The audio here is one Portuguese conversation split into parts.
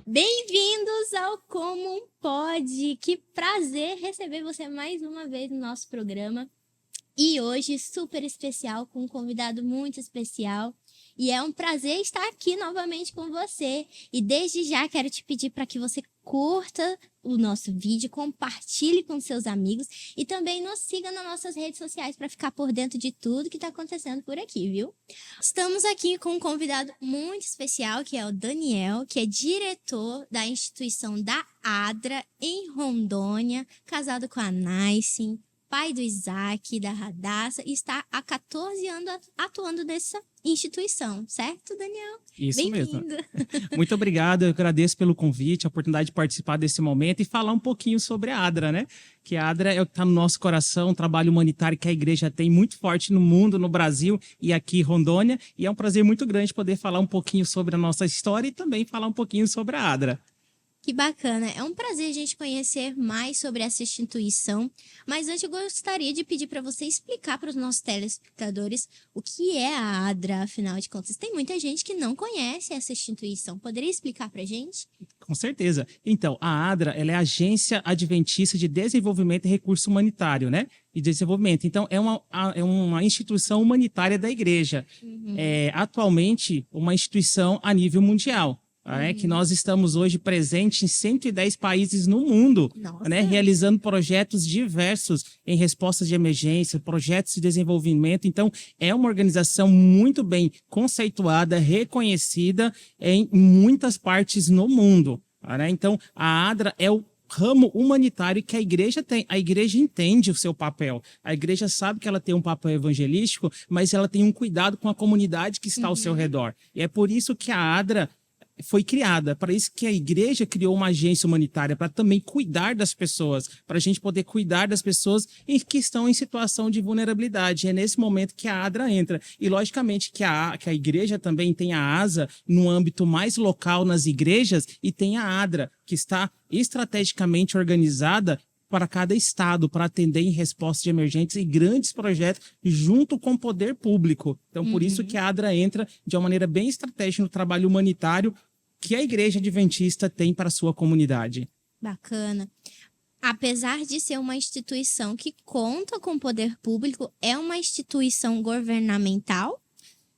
Bem-vindos ao Como Pode! Que prazer receber você mais uma vez no nosso programa. E hoje, super especial, com um convidado muito especial. E é um prazer estar aqui novamente com você. E desde já quero te pedir para que você curta o nosso vídeo, compartilhe com seus amigos e também nos siga nas nossas redes sociais para ficar por dentro de tudo que está acontecendo por aqui, viu? Estamos aqui com um convidado muito especial, que é o Daniel, que é diretor da instituição da ADRA em Rondônia, casado com a Naisin, pai do Isaac, da Radassa, e está há 14 anos atuando nessa instituição, certo, Daniel? Isso mesmo. Muito obrigado, eu agradeço pelo convite, a oportunidade de participar desse momento e falar um pouquinho sobre a ADRA, né? Que a ADRA é o que está no nosso coração, um trabalho humanitário que a igreja tem muito forte no mundo, no Brasil e aqui em Rondônia, e é um prazer muito grande poder falar um pouquinho sobre a nossa história e também falar um pouquinho sobre a ADRA. Que bacana, é um prazer a gente conhecer mais sobre essa instituição, mas antes eu gostaria de pedir para você explicar para os nossos telespectadores o que é a ADRA, afinal de contas. Tem muita gente que não conhece essa instituição, poderia explicar para a gente? Com certeza. Então, a ADRA ela é a Agência Adventista de Desenvolvimento e Recurso Humanitário, né? E desenvolvimento. Então, é uma instituição humanitária da igreja. É atualmente uma instituição a nível mundial. Que nós estamos hoje presentes em 110 países no mundo, né, realizando projetos diversos em respostas de emergência, projetos de desenvolvimento. Então, é uma organização muito bem conceituada, reconhecida em muitas partes no mundo. Né? Então, a ADRA é o ramo humanitário que a igreja tem. A igreja entende o seu papel. A igreja sabe que ela tem um papel evangelístico, mas ela tem um cuidado com a comunidade que está ao seu redor. E é por isso que a ADRA foi criada, para isso que a igreja criou uma agência humanitária, para também cuidar das pessoas, para a gente poder cuidar das pessoas que estão em situação de vulnerabilidade. É nesse momento que a ADRA entra. E, logicamente, que a igreja também tem a ASA no âmbito mais local nas igrejas e tem a ADRA, que está estrategicamente organizada para cada estado, para atender em resposta de emergências e grandes projetos junto com o poder público. Então, por isso que a ADRA entra de uma maneira bem estratégica no trabalho humanitário que a Igreja Adventista tem para a sua comunidade. Bacana. Apesar de ser uma instituição que conta com o poder público, é uma instituição governamental?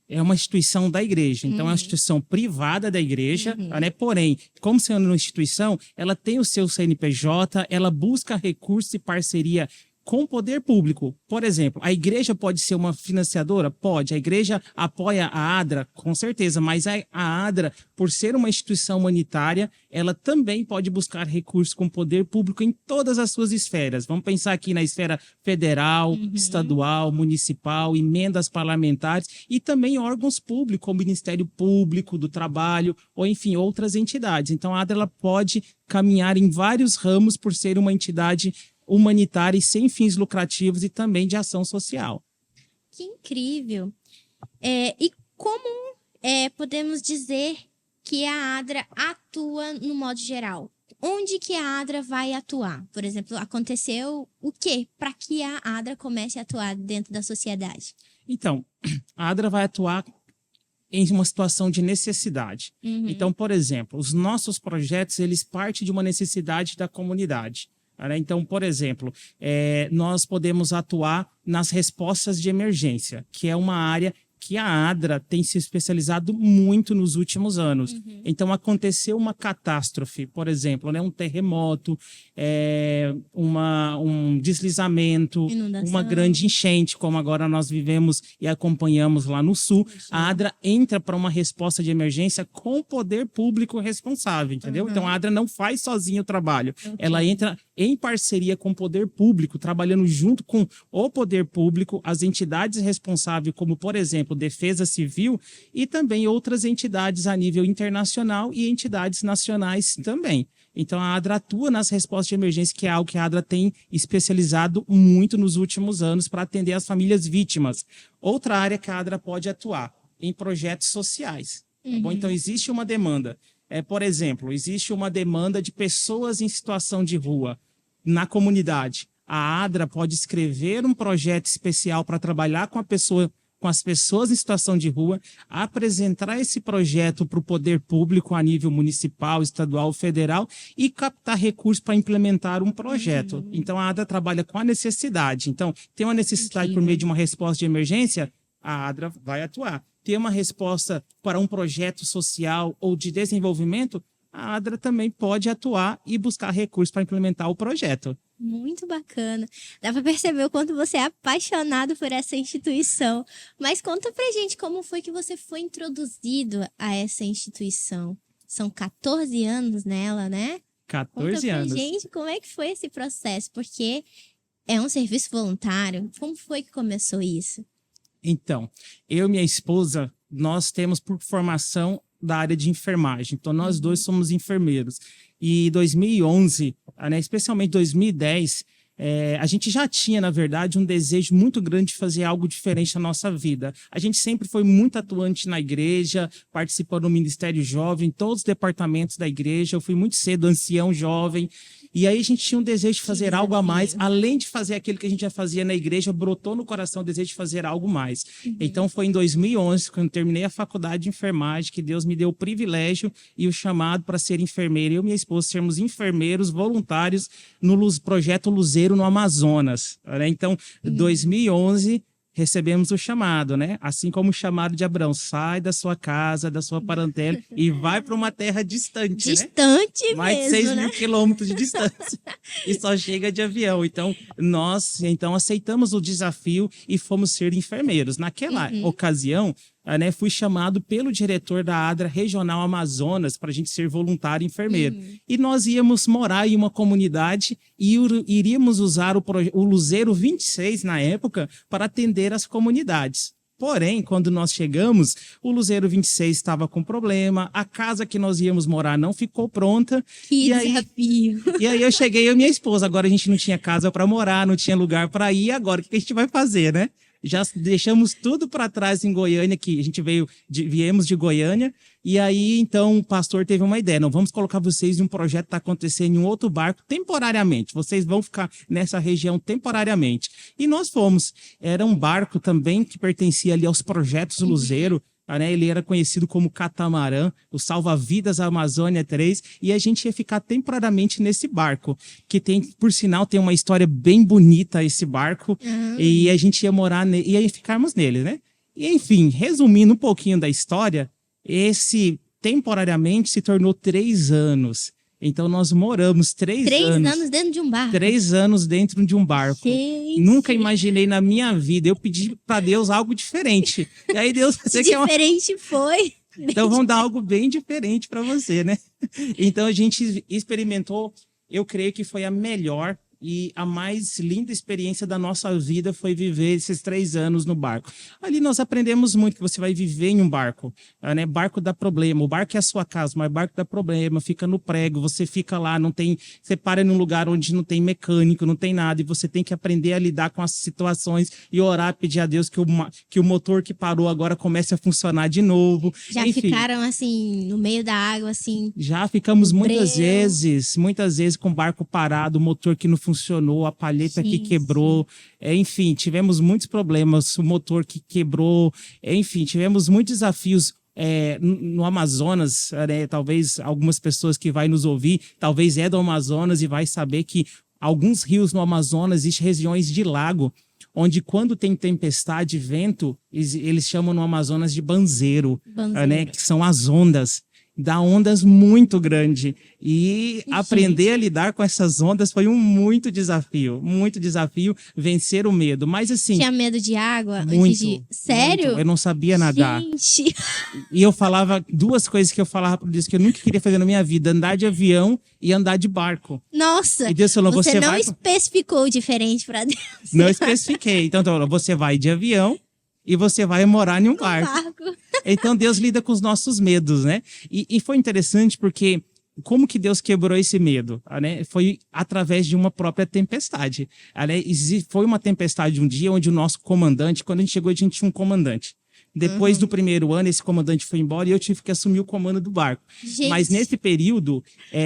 É uma instituição da igreja, então é uma instituição privada da igreja, né? Porém, como sendo uma instituição, ela tem o seu CNPJ, ela busca recursos e parceria com o poder público. Por exemplo, a igreja pode ser uma financiadora? Pode. A igreja apoia a ADRA? Com certeza, mas a ADRA, por ser uma instituição humanitária, ela também pode buscar recursos com o poder público em todas as suas esferas. Vamos pensar aqui na esfera federal, estadual, municipal, emendas parlamentares e também órgãos públicos, como o Ministério Público do Trabalho, ou enfim, outras entidades. Então, a ADRA ela pode caminhar em vários ramos por ser uma entidade humanitária e sem fins lucrativos e também de ação social. Que incrível! E como podemos dizer que a ADRA atua no modo geral? Onde que a ADRA vai atuar? Por exemplo, aconteceu o quê para que a ADRA comece a atuar dentro da sociedade? Então, a ADRA vai atuar em uma situação de necessidade. Então, por exemplo, os nossos projetos, eles partem de uma necessidade da comunidade. Então, por exemplo, nós podemos atuar nas respostas de emergência, que é uma área que a ADRA tem se especializado muito nos últimos anos. Então, aconteceu uma catástrofe, por exemplo, né, um terremoto, um deslizamento, inundação, uma grande enchente, como agora nós vivemos e acompanhamos lá no Sul. A ADRA entra para uma resposta de emergência com o poder público responsável, entendeu? Então, a ADRA não faz sozinha o trabalho. Ela entra em parceria com o poder público, trabalhando junto com o poder público, as entidades responsáveis, como, por exemplo, Defesa Civil, e também outras entidades a nível internacional e entidades nacionais também. Então, a ADRA atua nas respostas de emergência, que é algo que a ADRA tem especializado muito nos últimos anos para atender as famílias vítimas. Outra área que a ADRA pode atuar, em projetos sociais. Tá bom? Então, existe uma demanda. Por exemplo, existe uma demanda de pessoas em situação de rua. na comunidade. A ADRA pode escrever um projeto especial para trabalhar com as pessoas em situação de rua, apresentar esse projeto para o poder público a nível municipal, estadual, federal e captar recursos para implementar um projeto. Então, a ADRA trabalha com a necessidade. Então, tem uma necessidade por meio de uma resposta de emergência, a ADRA vai atuar. Tem uma resposta para um projeto social ou de desenvolvimento, a ADRA também pode atuar e buscar recursos para implementar o projeto. Muito bacana. Dá para perceber o quanto você é apaixonado por essa instituição. Mas conta pra gente como foi que você foi introduzido a essa instituição. São 14 anos nela, né? 14 conta anos. Pra gente como é que foi esse processo, porque é um serviço voluntário. Como foi que começou isso? Então, eu e minha esposa, nós temos por formação da área de enfermagem. Então, nós dois somos enfermeiros. E em 2011, né, especialmente 2010, a gente já tinha, na verdade, um desejo muito grande de fazer algo diferente na nossa vida. A gente sempre foi muito atuante na igreja, participando do Ministério Jovem, em todos os departamentos da igreja. Eu fui muito cedo ancião jovem. E aí a gente tinha um desejo de fazer algo a mais, além de fazer aquilo que a gente já fazia na igreja, brotou no coração o desejo de fazer algo mais. Então foi em 2011, quando eu terminei a faculdade de enfermagem, que Deus me deu o privilégio e o chamado para ser enfermeira. Eu e minha esposa sermos enfermeiros voluntários no projeto Luzeiro no Amazonas. Né? Então, 2011... recebemos o chamado, né? Assim como o chamado de Abraão, sai da sua casa, da sua parentela e vai para uma terra distante, distante né? Mais de 6.000 quilômetros de distância e só chega de avião. Então, nós aceitamos o desafio e fomos ser enfermeiros. Naquela ocasião, né, fui chamado pelo diretor da ADRA Regional Amazonas para a gente ser voluntário enfermeiro. E nós íamos morar em uma comunidade e iríamos usar o Luzeiro 26, na época, para atender as comunidades. Porém, quando nós chegamos, o Luzeiro 26 estava com problema, a casa que nós íamos morar não ficou pronta. Que desafio! E aí eu cheguei, eu e minha esposa, agora a gente não tinha casa para morar, não tinha lugar para ir, agora o que a gente vai fazer, né? Já deixamos tudo para trás em Goiânia, que a gente viemos de Goiânia, e aí então o pastor teve uma ideia, não, vamos colocar vocês em um projeto que está acontecendo em um outro barco temporariamente, vocês vão ficar nessa região temporariamente. E nós fomos, era um barco também que pertencia ali aos projetos Luzeiro, né? Ele era conhecido como Catamarã, o Salva-Vidas Amazônia 3, e a gente ia ficar temporariamente nesse barco, que tem, por sinal, tem uma história bem bonita esse barco, e a gente ia morar e aí ficarmos nele, né? E, enfim, resumindo um pouquinho da história, esse temporariamente se tornou 3 anos. Então, nós moramos 3 anos. 3 anos dentro de um barco. 3 anos dentro de um barco. Gente. Nunca imaginei na minha vida. Eu pedi para Deus algo diferente. E aí Deus... Diferente foi. Então, vamos dar algo bem diferente para você, né? Então, a gente experimentou, eu creio que foi a melhor e a mais linda experiência da nossa vida foi viver esses 3 anos no barco. Ali nós aprendemos muito que você vai viver em um barco, né? Barco dá problema, o barco é a sua casa, mas barco dá problema, fica no prego, você fica lá, você para num lugar onde não tem mecânico, não tem nada, e você tem que aprender a lidar com as situações e orar, pedir a Deus que o motor que parou agora comece a funcionar de novo. Já Enfim, ficaram assim, no meio da água, assim? Já ficamos muitas vezes com o barco parado, o motor que não funcionou, a palheta que quebrou, enfim, tivemos muitos problemas, o motor que quebrou, enfim, tivemos muitos desafios no Amazonas, né? Talvez algumas pessoas que vai nos ouvir, talvez é do Amazonas e vai saber que alguns rios no Amazonas existem regiões de lago, onde quando tem tempestade, vento, eles chamam no Amazonas de banzeiro. Né? Que são as ondas. Dá ondas muito grandes. E aprender a lidar com essas ondas foi muito desafio, vencer o medo. Mas assim... Tinha medo de água? Muito. Sério? Muito. Eu não sabia nadar. Gente! E eu falava, 2 coisas que eu falava para Deus que eu nunca queria fazer na minha vida, andar de avião e andar de barco. Nossa! E Deus falou, você não especificou diferente para Deus. Não especifiquei. Então, você vai de avião e você vai morar em um barco. Então, Deus lida com os nossos medos, né? E foi interessante porque como que Deus quebrou esse medo? Né? Foi através de uma própria tempestade. Né? Foi uma tempestade um dia onde o nosso comandante, quando a gente chegou, a gente tinha um comandante. Depois do primeiro ano, esse comandante foi embora e eu tive que assumir o comando do barco. Gente. Mas nesse período,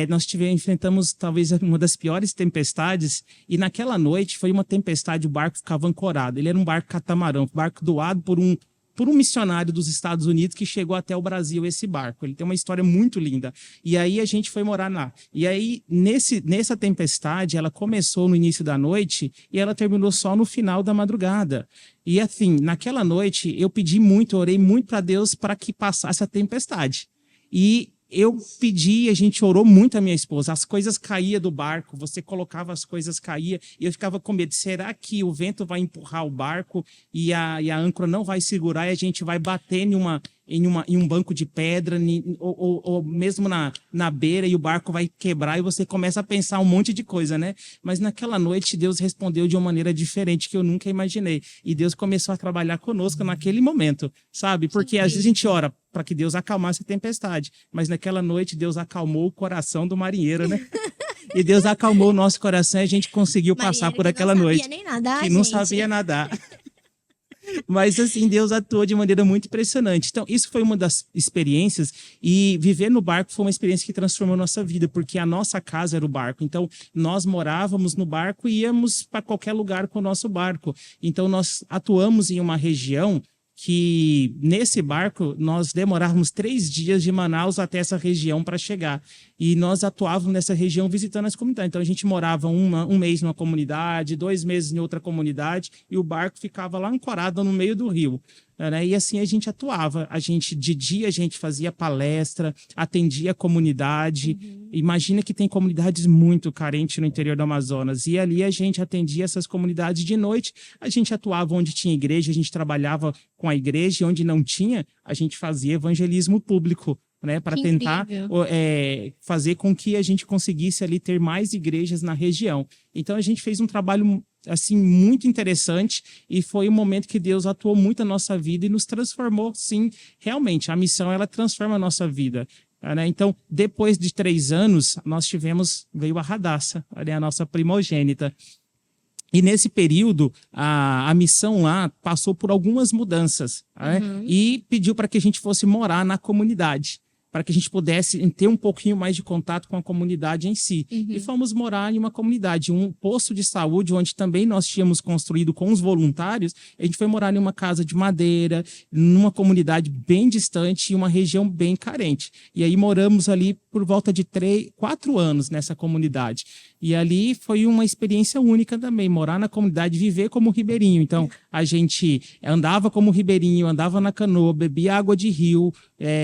nós enfrentamos talvez uma das piores tempestades, e naquela noite foi uma tempestade, o barco ficava ancorado. Ele era um barco catamarã, um barco doado por um missionário dos Estados Unidos que chegou até o Brasil, esse barco. Ele tem uma história muito linda. E aí a gente foi morar lá. E aí, nessa tempestade, ela começou no início da noite e ela terminou só no final da madrugada. E assim, naquela noite, eu pedi muito, orei muito para Deus para que passasse a tempestade. E eu pedi, a gente orou muito, a minha esposa, as coisas caíam do barco, você colocava as coisas, caía, e eu ficava com medo, será que o vento vai empurrar o barco e a âncora não vai segurar e a gente vai bater em um banco de pedra, ou mesmo na beira, e o barco vai quebrar, e você começa a pensar um monte de coisa, né? Mas naquela noite, Deus respondeu de uma maneira diferente, que eu nunca imaginei. E Deus começou a trabalhar conosco naquele momento, sabe? Porque às vezes a gente ora para que Deus acalmasse a tempestade, mas naquela noite, Deus acalmou o coração do marinheiro, né? E Deus acalmou o nosso coração e a gente conseguiu passar por aquela noite. Que não sabia nem nadar, que não sabia nadar. Mas, assim, Deus atuou de maneira muito impressionante. Então, isso foi uma das experiências, e viver no barco foi uma experiência que transformou a nossa vida, porque a nossa casa era o barco. Então, nós morávamos no barco e íamos para qualquer lugar com o nosso barco. Então, nós atuamos em uma região que, nesse barco, nós demorávamos 3 dias de Manaus até essa região para chegar. E nós atuávamos nessa região visitando as comunidades. Então, a gente morava um mês numa comunidade, 2 meses em outra comunidade, e o barco ficava lá ancorado no meio do rio. Né? E assim a gente atuava. De dia a gente fazia palestra, atendia a comunidade. Imagina que tem comunidades muito carentes no interior do Amazonas. E ali a gente atendia essas comunidades. De noite a gente atuava onde tinha igreja, a gente trabalhava com a igreja, e onde não tinha, a gente fazia evangelismo público, né, para tentar fazer com que a gente conseguisse ali ter mais igrejas na região. Então a gente fez um trabalho assim muito interessante, e foi um momento que Deus atuou muito na nossa vida e nos transformou, sim, realmente. A missão, ela transforma a nossa vida. Né? Então, depois de 3 anos, veio a Radassa, a nossa primogênita. E nesse período, a missão lá passou por algumas mudanças, né? E pediu para que a gente fosse morar na comunidade, para que a gente pudesse ter um pouquinho mais de contato com a comunidade em si. E fomos morar em uma comunidade, um posto de saúde, onde também nós tínhamos construído com os voluntários. A gente foi morar em uma casa de madeira, numa comunidade bem distante, em uma região bem carente. E aí moramos ali por volta de 4 anos nessa comunidade. E ali foi uma experiência única também, morar na comunidade, viver como ribeirinho. Então, a gente andava como ribeirinho, andava na canoa, bebia água de rio,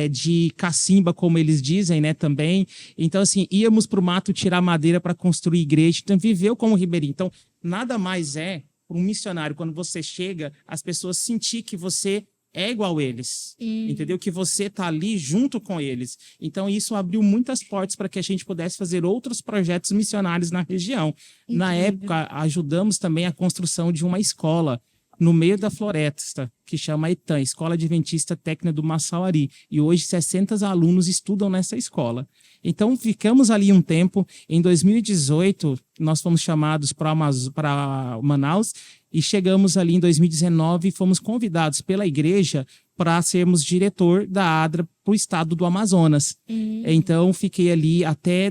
de cacimba, como eles dizem, né, também. Então, assim, íamos para o mato tirar madeira para construir igreja. Então, viveu como ribeirinho. Então, nada mais para um missionário, quando você chega, as pessoas sentir que você é igual a eles, entendeu? Que você está ali junto com eles. Então, isso abriu muitas portas para que a gente pudesse fazer outros projetos missionários na região. Na época, ajudamos também a construção de uma escola no meio da floresta, que chama ETAM, Escola Adventista Técnica do Massauari. E hoje 60 alunos estudam nessa escola. Então, ficamos ali um tempo. Em 2018, nós fomos chamados para Manaus, e chegamos ali em 2019 e fomos convidados pela igreja para sermos diretor da ADRA para o estado do Amazonas. Então, fiquei ali até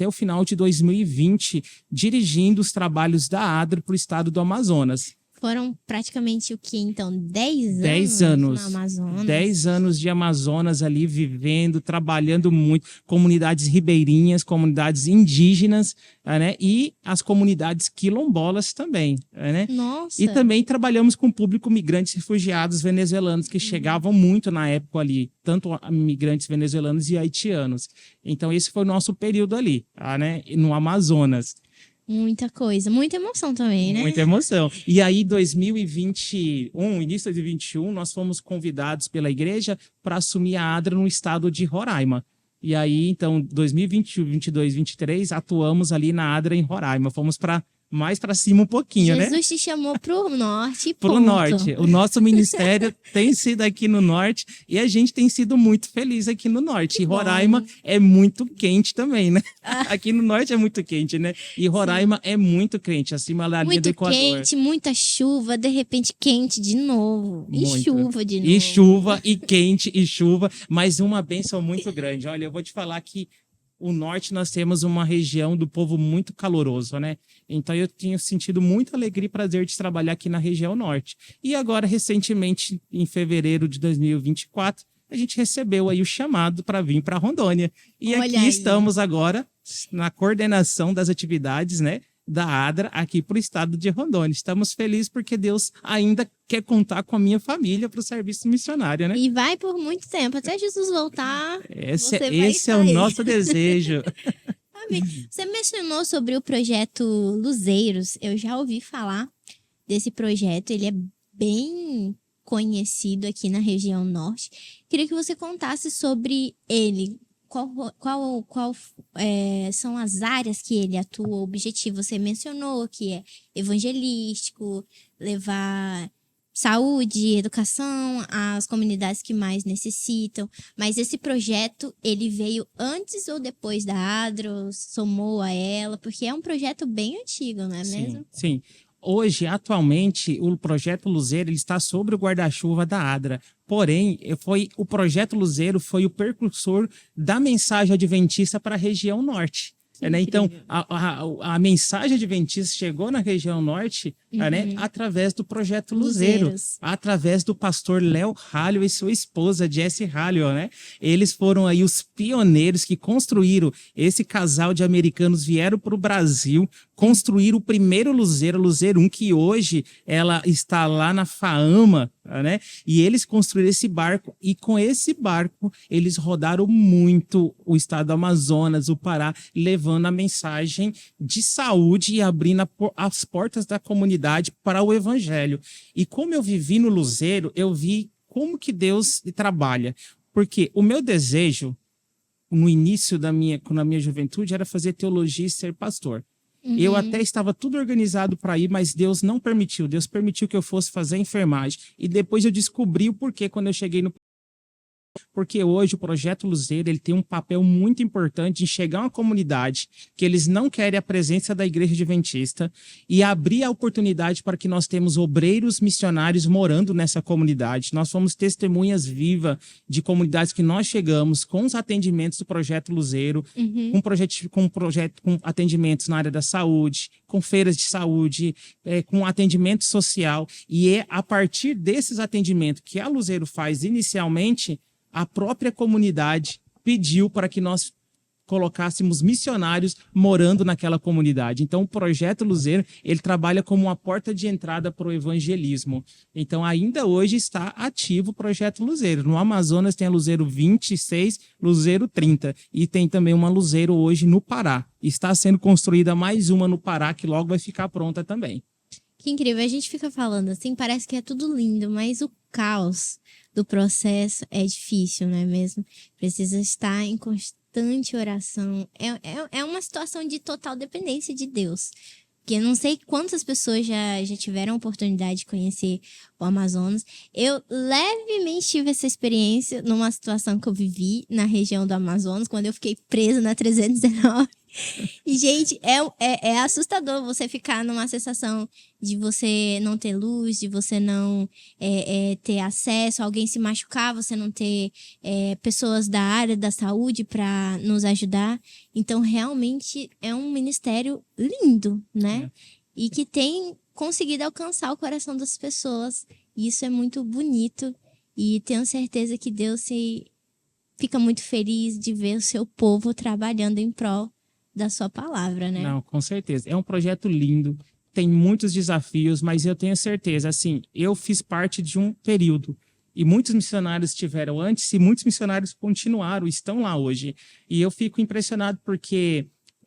o final de 2020, dirigindo os trabalhos da ADRA para o estado do Amazonas. Foram praticamente o quê, então? 10 anos? 10 anos. No Amazonas? 10 anos de Amazonas ali, vivendo, trabalhando muito. Comunidades ribeirinhas, comunidades indígenas, né? E as comunidades quilombolas também, né? Nossa! E também trabalhamos com o público migrantes refugiados venezuelanos, que chegavam muito na época ali, tanto migrantes venezuelanos e haitianos. Então, esse foi o nosso período ali, né? No Amazonas. Muita coisa, muita emoção também, né? Muita emoção. E aí, 2021, início de 2021, nós fomos convidados pela igreja para assumir a ADRA no estado de Roraima. E aí, então, 2021, 22, 23, atuamos ali na ADRA em Roraima. Fomos para mais para cima um pouquinho, né? Jesus te chamou pro norte, Pro ponto. norte. O nosso ministério tem sido aqui no norte e a gente tem sido muito feliz aqui no norte. Que E Roraima bom. é muito quente também, né? Aqui no norte é muito quente, né? E Roraima é muito quente, acima da linha do Muito Equador. quente, muita chuva, de repente quente de novo. E Muito. chuva de novo. E chuva, e quente, e chuva, mas uma bênção muito grande. Olha, eu vou te falar que o norte nós temos uma região do povo muito caloroso, né? Então eu tenho sentido muita alegria e prazer de trabalhar aqui na região norte. E agora, recentemente, em fevereiro de 2024, a gente recebeu aí o chamado para vir para Rondônia. E Olha aqui aí. estamos agora na coordenação das atividades, né? Da ADRA aqui para o estado de Rondônia. Estamos felizes porque Deus ainda quer contar com a minha família para o serviço missionário, né? E vai por muito tempo. Até Jesus voltar, você vai Esse estar é o aí. nosso desejo. Amém. Você mencionou sobre o projeto Luzeiros. Eu já ouvi falar desse projeto. Ele é bem conhecido aqui na região norte. Queria que você contasse sobre ele. Qual são as áreas que ele atua, o objetivo? Você mencionou que é evangelístico, levar saúde, educação às comunidades que mais necessitam. Mas esse projeto, ele veio antes ou depois da ADRA, somou a ela? Porque é um projeto bem antigo, não é mesmo? Sim. Hoje, atualmente, o Projeto Luzeiro ele está sobre o guarda-chuva da ADRA. Porém, o Projeto Luzeiro foi o precursor da mensagem adventista para a região norte. Né? Então, a mensagem adventista chegou na região norte né, através do Projeto Luzeiro, Luzeiros. através do pastor Léo Hallio e sua esposa, Jessie Hallio. Né? Eles foram aí os pioneiros que construíram, esse casal de americanos vieram para o Brasil, construíram o primeiro Luzeiro, Luzeiro 1, que hoje ela está lá na Faama, né? E eles construíram esse barco e com esse barco eles rodaram muito o estado do Amazonas, o Pará, levando a mensagem de saúde e abrindo as portas da comunidade para o evangelho. E como eu vivi no Luzeiro, eu vi como que Deus trabalha. Porque o meu desejo no início na minha juventude era fazer teologia e ser pastor. Eu até estava tudo organizado para ir, mas Deus não permitiu. Deus permitiu que eu fosse fazer enfermagem. E depois eu descobri o porquê quando eu cheguei no... Porque hoje o Projeto Luzeiro ele tem um papel muito importante em chegar a uma comunidade que eles não querem a presença da Igreja Adventista e abrir a oportunidade para que nós temos obreiros missionários morando nessa comunidade. Nós fomos testemunhas vivas de comunidades que nós chegamos com os atendimentos do Projeto Luzeiro, com atendimentos na área da saúde, com feiras de saúde, com atendimento social. E é a partir desses atendimentos que a Luzeiro faz inicialmente, a própria comunidade pediu para que nós colocássemos missionários morando naquela comunidade. Então, o Projeto Luzeiro, ele trabalha como uma porta de entrada para o evangelismo. Então, ainda hoje está ativo o Projeto Luzeiro. No Amazonas tem a Luzeiro 26, Luzeiro 30. E tem também uma Luzeiro hoje no Pará. Está sendo construída mais uma no Pará, que logo vai ficar pronta também. Que incrível. A gente fica falando assim, parece que é tudo lindo, mas o caos do processo é difícil, não é mesmo? Precisa estar em constante oração. É uma situação de total dependência de Deus. Porque eu não sei quantas pessoas já tiveram a oportunidade de conhecer o Amazonas. Eu levemente tive essa experiência numa situação que eu vivi na região do Amazonas, quando eu fiquei presa na 319. E, gente, é assustador você ficar numa sensação de você não ter luz, de você não ter acesso, alguém se machucar, você não ter pessoas da área da saúde para nos ajudar. Então, realmente, é um ministério lindo, né? E que tem conseguido alcançar o coração das pessoas. E isso é muito bonito. E tenho certeza que Deus fica muito feliz de ver o seu povo trabalhando em prol da sua palavra, né? Não, com certeza. É um projeto lindo, tem muitos desafios, mas eu tenho certeza, assim, eu fiz parte de um período e muitos missionários estiveram antes e muitos missionários continuaram, estão lá hoje. E eu fico impressionado porque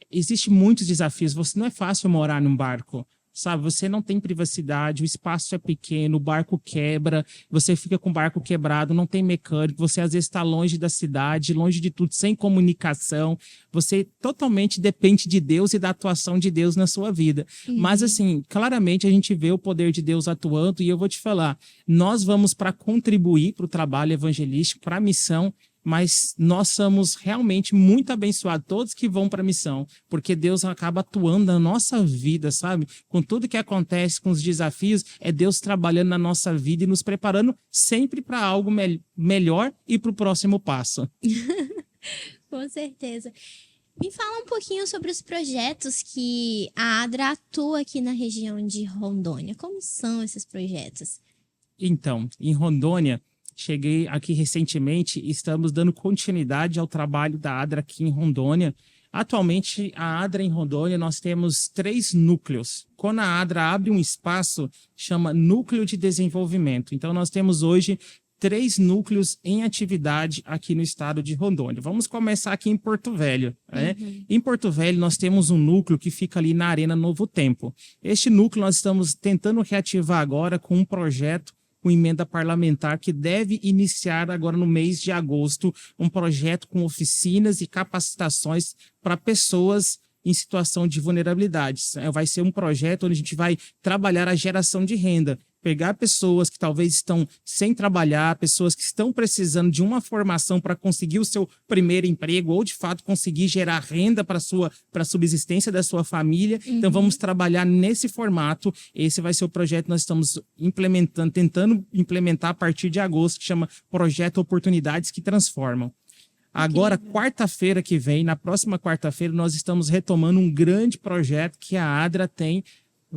existem muitos desafios. Não é fácil morar num barco. sabe? Você não tem privacidade, o espaço é pequeno, o barco quebra, você fica com o barco quebrado, não tem mecânico, você às vezes está longe da cidade, longe de tudo, sem comunicação, você totalmente depende de Deus e da atuação de Deus na sua vida. Mas assim, claramente a gente vê o poder de Deus atuando e eu vou te falar, nós vamos para contribuir para o trabalho evangelístico, para a missão, mas nós somos realmente muito abençoados, todos que vão para a missão, porque Deus acaba atuando na nossa vida, sabe? Com tudo que acontece, com os desafios, é Deus trabalhando na nossa vida e nos preparando sempre para algo melhor e para o próximo passo. Com certeza. Me fala um pouquinho sobre os projetos que a ADRA atua aqui na região de Rondônia. Como são esses projetos? Então, em Rondônia, cheguei aqui recentemente e estamos dando continuidade ao trabalho da ADRA aqui em Rondônia. Atualmente, a ADRA em Rondônia, nós temos 3 núcleos. Quando a ADRA abre um espaço, chama Núcleo de Desenvolvimento. Então, nós temos hoje 3 núcleos em atividade aqui no estado de Rondônia. Vamos começar aqui em Porto Velho. Né? Em Porto Velho, nós temos um núcleo que fica ali na Arena Novo Tempo. Este núcleo nós estamos tentando reativar agora com um projeto com emenda parlamentar que deve iniciar agora no mês de agosto, um projeto com oficinas e capacitações para pessoas em situação de vulnerabilidade. Vai ser um projeto onde a gente vai trabalhar a geração de renda, pegar pessoas que talvez estão sem trabalhar, pessoas que estão precisando de uma formação para conseguir o seu primeiro emprego ou, de fato, conseguir gerar renda para a subsistência da sua família. Então, vamos trabalhar nesse formato. Esse vai ser o projeto que nós estamos implementando, tentando implementar a partir de agosto, que chama Projeto Oportunidades que Transformam. Agora, quarta-feira que vem, na próxima quarta-feira, nós estamos retomando um grande projeto que a ADRA tem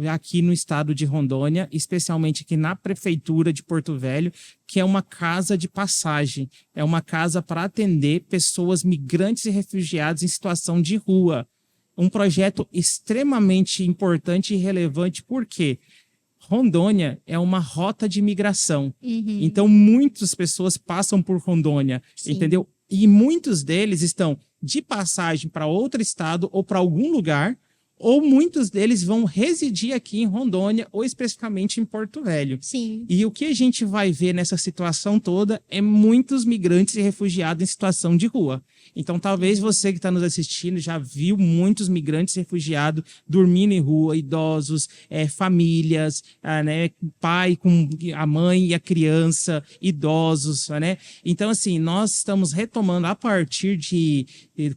aqui no estado de Rondônia, especialmente aqui na prefeitura de Porto Velho, que é uma casa de passagem. É uma casa para atender pessoas migrantes e refugiados em situação de rua. Um projeto extremamente importante e relevante, porque Rondônia é uma rota de migração. Então, muitas pessoas passam por Rondônia, entendeu? E muitos deles estão de passagem para outro estado ou para algum lugar, ou muitos deles vão residir aqui em Rondônia, ou especificamente em Porto Velho. Sim. E o que a gente vai ver nessa situação toda é muitos migrantes e refugiados em situação de rua. Então, talvez você que está nos assistindo já viu muitos migrantes e refugiados dormindo em rua, idosos, famílias, né, pai com a mãe e a criança, idosos, né? Então, assim, nós estamos retomando a partir de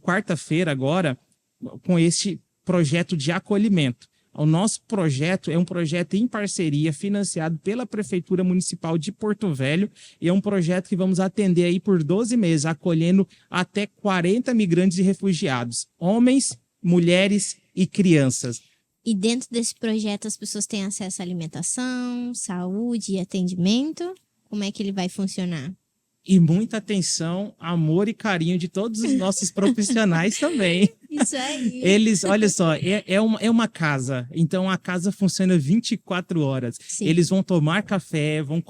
quarta-feira agora com esse projeto de acolhimento. O nosso projeto é um projeto em parceria, financiado pela Prefeitura Municipal de Porto Velho, e é um projeto que vamos atender aí por 12 meses, acolhendo até 40 migrantes e refugiados, homens, mulheres e crianças. E dentro desse projeto as pessoas têm acesso à alimentação, saúde e atendimento? Como é que ele vai funcionar? E muita atenção, amor e carinho de todos os nossos profissionais também. Isso aí. Eles, olha só, é uma casa. Então, a casa funciona 24 horas. Sim. Eles vão tomar café, vão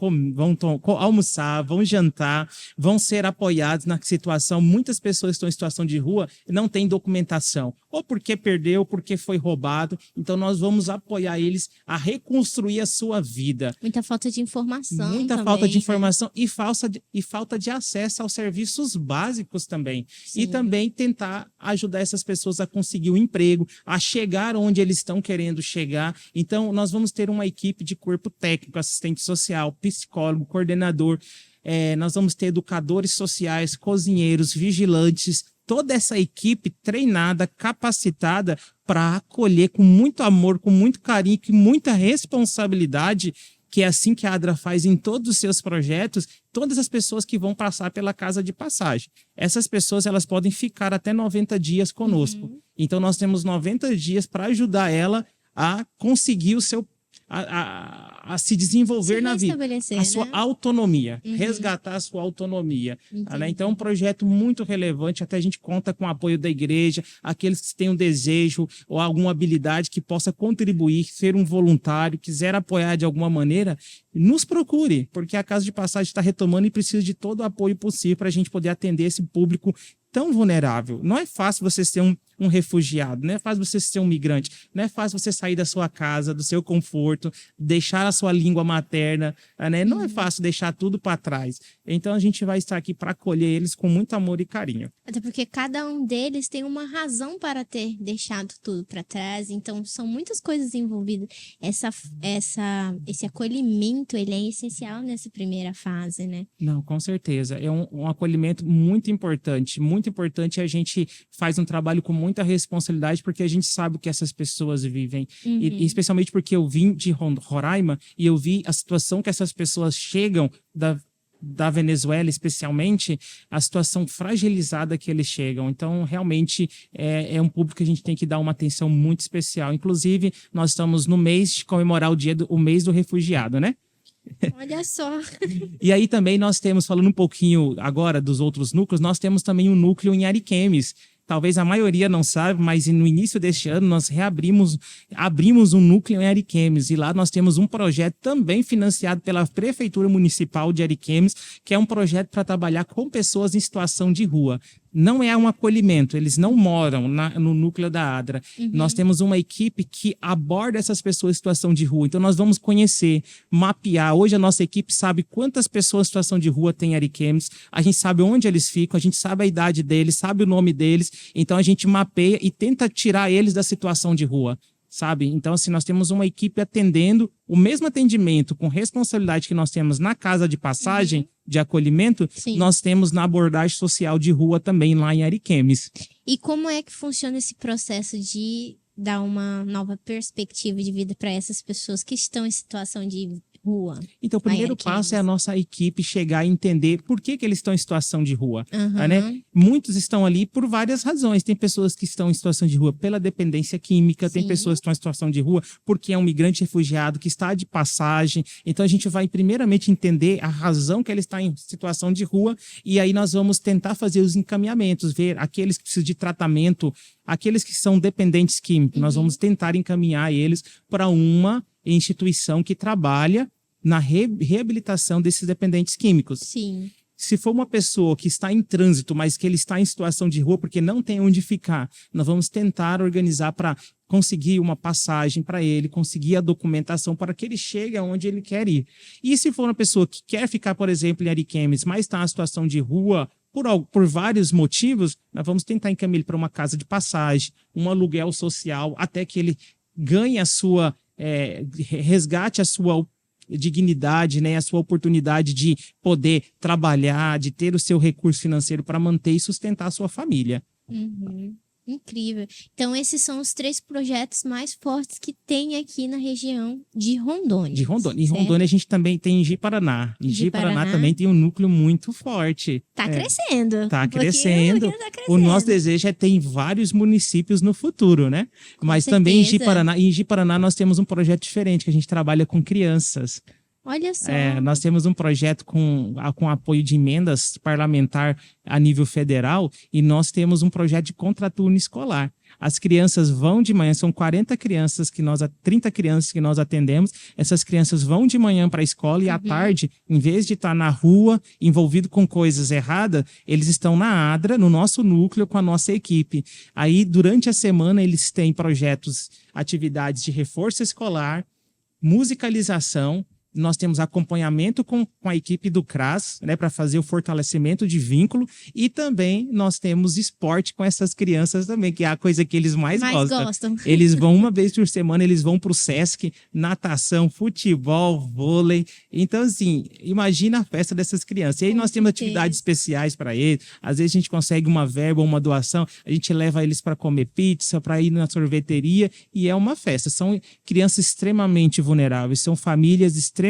almoçar, vão jantar, vão ser apoiados na situação. Muitas pessoas estão em situação de rua e não têm documentação. Ou porque perdeu, ou porque foi roubado. Então, nós vamos apoiar eles a reconstruir a sua vida. Muita falta de informação. Muita também, falta de né? informação e falta de acesso aos serviços básicos também. Sim. E também tentar ajudar essas pessoas a conseguir um emprego, a chegar onde eles estão querendo chegar. Então, nós vamos ter uma equipe de corpo técnico, assistente social, psicólogo, coordenador. Nós vamos ter educadores sociais, cozinheiros, vigilantes, toda essa equipe treinada, capacitada para acolher com muito amor, com muito carinho, com muita responsabilidade, que é assim que a ADRA faz em todos os seus projetos, todas as pessoas que vão passar pela casa de passagem. Essas pessoas, elas podem ficar até 90 dias conosco. Então, nós temos 90 dias para ajudar ela a conseguir o seu a se desenvolver na vida, a sua autonomia, resgatar a sua autonomia. Né? Então, é um projeto muito relevante, até a gente conta com o apoio da igreja, aqueles que têm um desejo ou alguma habilidade que possa contribuir, ser um voluntário, quiser apoiar de alguma maneira, nos procure, porque a Casa de Passagem está retomando e precisa de todo o apoio possível para a gente poder atender esse público tão vulnerável. Não é fácil você ser um refugiado, não é fácil você ser um migrante, não é fácil você sair da sua casa, do seu conforto, deixar a sua língua materna, né? Não é fácil deixar tudo para trás. Então a gente vai estar aqui para acolher eles com muito amor e carinho. Até porque cada um deles tem uma razão para ter deixado tudo para trás, então são muitas coisas envolvidas. Esse acolhimento, ele é essencial nessa primeira fase, né? Não, com certeza. É um acolhimento muito importante. Muito importante. A gente faz um trabalho com muita responsabilidade porque a gente sabe o que essas pessoas vivem. E especialmente porque eu vim de Roraima e eu vi a situação que essas pessoas chegam da Venezuela, especialmente, a situação fragilizada que eles chegam. Então, realmente, é um público que a gente tem que dar uma atenção muito especial. Inclusive, nós estamos no mês de comemorar o mês do refugiado, né? Olha só. E aí também nós temos, falando um pouquinho agora dos outros núcleos, nós temos também um núcleo em Ariquemes. Talvez a maioria não saiba, mas no início deste ano nós abrimos um núcleo em Ariquemes. E lá nós temos um projeto também financiado pela Prefeitura Municipal de Ariquemes, que é um projeto para trabalhar com pessoas em situação de rua. Não é um acolhimento, eles não moram no núcleo da ADRA. Nós temos uma equipe que aborda essas pessoas em situação de rua. Então nós vamos conhecer, mapear. Hoje a nossa equipe sabe quantas pessoas em situação de rua tem em Ariquemes, a gente sabe onde eles ficam, a gente sabe a idade deles, sabe o nome deles. Então a gente mapeia e tenta tirar eles da situação de rua. Sabe? Então, assim, nós temos uma equipe atendendo o mesmo atendimento com responsabilidade que nós temos na casa de passagem, de acolhimento, Sim. Nós temos na abordagem social de rua também lá em Ariquemes. E como é que funciona esse processo de dar uma nova perspectiva de vida para essas pessoas que estão em situação de rua? Então, o primeiro passo é a nossa equipe chegar e entender por que eles estão em situação de rua. Né? Muitos estão ali por várias razões. Tem pessoas que estão em situação de rua pela dependência química, tem pessoas que estão em situação de rua porque é um migrante refugiado que está de passagem. Então, a gente vai primeiramente entender a razão que ele está em situação de rua e aí nós vamos tentar fazer os encaminhamentos, ver aqueles que precisam de tratamento, aqueles que são dependentes químicos. Nós vamos tentar encaminhar eles para uma instituição que trabalha na reabilitação desses dependentes químicos. Sim. Se for uma pessoa que está em trânsito, mas que ele está em situação de rua porque não tem onde ficar, nós vamos tentar organizar para conseguir uma passagem para ele, conseguir a documentação para que ele chegue aonde ele quer ir. E se for uma pessoa que quer ficar, por exemplo, em Ariquemes, mas está em situação de rua por vários motivos, nós vamos tentar encaminhar ele para uma casa de passagem, um aluguel social, até que ele ganhe a sua resgate a sua dignidade, né, a sua oportunidade de poder trabalhar, de ter o seu recurso financeiro para manter e sustentar a sua família. Incrível. Então, esses são os 3 projetos mais fortes que tem aqui na região de Rondônia. De Rondônia. Em Rondônia a gente também tem em Ji-Paraná. Em Ji-Paraná também tem um núcleo muito forte. Tá crescendo. Tá crescendo. O nosso desejo é ter em vários municípios no futuro, né? Mas também em Ji-Paraná nós temos um projeto diferente, que a gente trabalha com crianças. Olha só. Nós temos um projeto com apoio de emendas parlamentar a nível federal e nós temos um projeto de contraturno escolar. As crianças vão de manhã, são 30 crianças que nós atendemos. Essas crianças vão de manhã para a escola e à tarde, em vez de estar na rua, envolvido com coisas erradas, eles estão na ADRA, no nosso núcleo, com a nossa equipe. Aí, durante a semana, eles têm projetos, atividades de reforço escolar, musicalização. Nós temos acompanhamento com a equipe do CRAS, né, para fazer o fortalecimento de vínculo, e também nós temos esporte com essas crianças também, que é a coisa que eles mais gostam. Eles vão uma vez por semana, eles vão para o Sesc, natação, futebol, vôlei. Então, assim, imagina a festa dessas crianças. E aí nós temos atividades especiais para eles. Às vezes a gente consegue uma verba ou uma doação, a gente leva eles para comer pizza, para ir na sorveteria, e é uma festa. São crianças extremamente vulneráveis, são famílias extremamente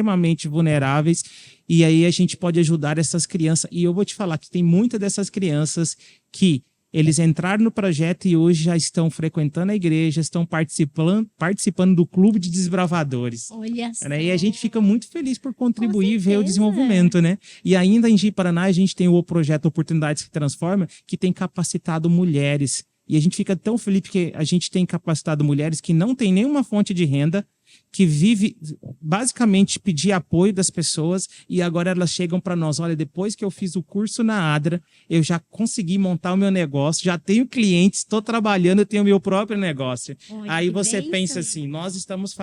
vulneráveis, e aí a gente pode ajudar essas crianças. E eu vou te falar que tem muitas dessas crianças que eles entraram no projeto e hoje já estão frequentando a igreja, estão participando do clube de desbravadores. Olha só. E a gente fica muito feliz por contribuir e ver o desenvolvimento, né? E ainda em Ji-Paraná a gente tem o projeto Oportunidades que Transforma, que tem capacitado mulheres. E a gente fica tão feliz porque a gente tem capacitado mulheres que não têm nenhuma fonte de renda, que vive basicamente pedir apoio das pessoas e agora elas chegam para nós, olha, depois que eu fiz o curso na Adra, eu já consegui montar o meu negócio, já tenho clientes, estou trabalhando, eu tenho o meu próprio negócio. Olha, Aí que você bênção. pensa assim, nós estamos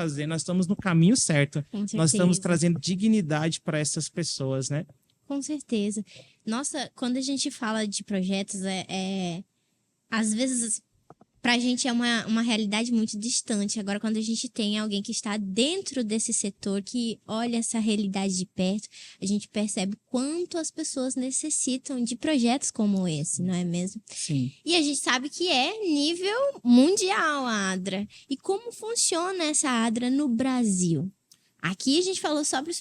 no caminho certo, Com nós estamos certeza. trazendo dignidade para essas pessoas, né? Com certeza. Nossa, quando a gente fala de projetos, às vezes pra gente é uma realidade muito distante. Agora, quando a gente tem alguém que está dentro desse setor, que olha essa realidade de perto, a gente percebe quanto as pessoas necessitam de projetos como esse, não é mesmo? Sim. E a gente sabe que é nível mundial a ADRA. E como funciona essa ADRA no Brasil? Aqui a gente falou sobre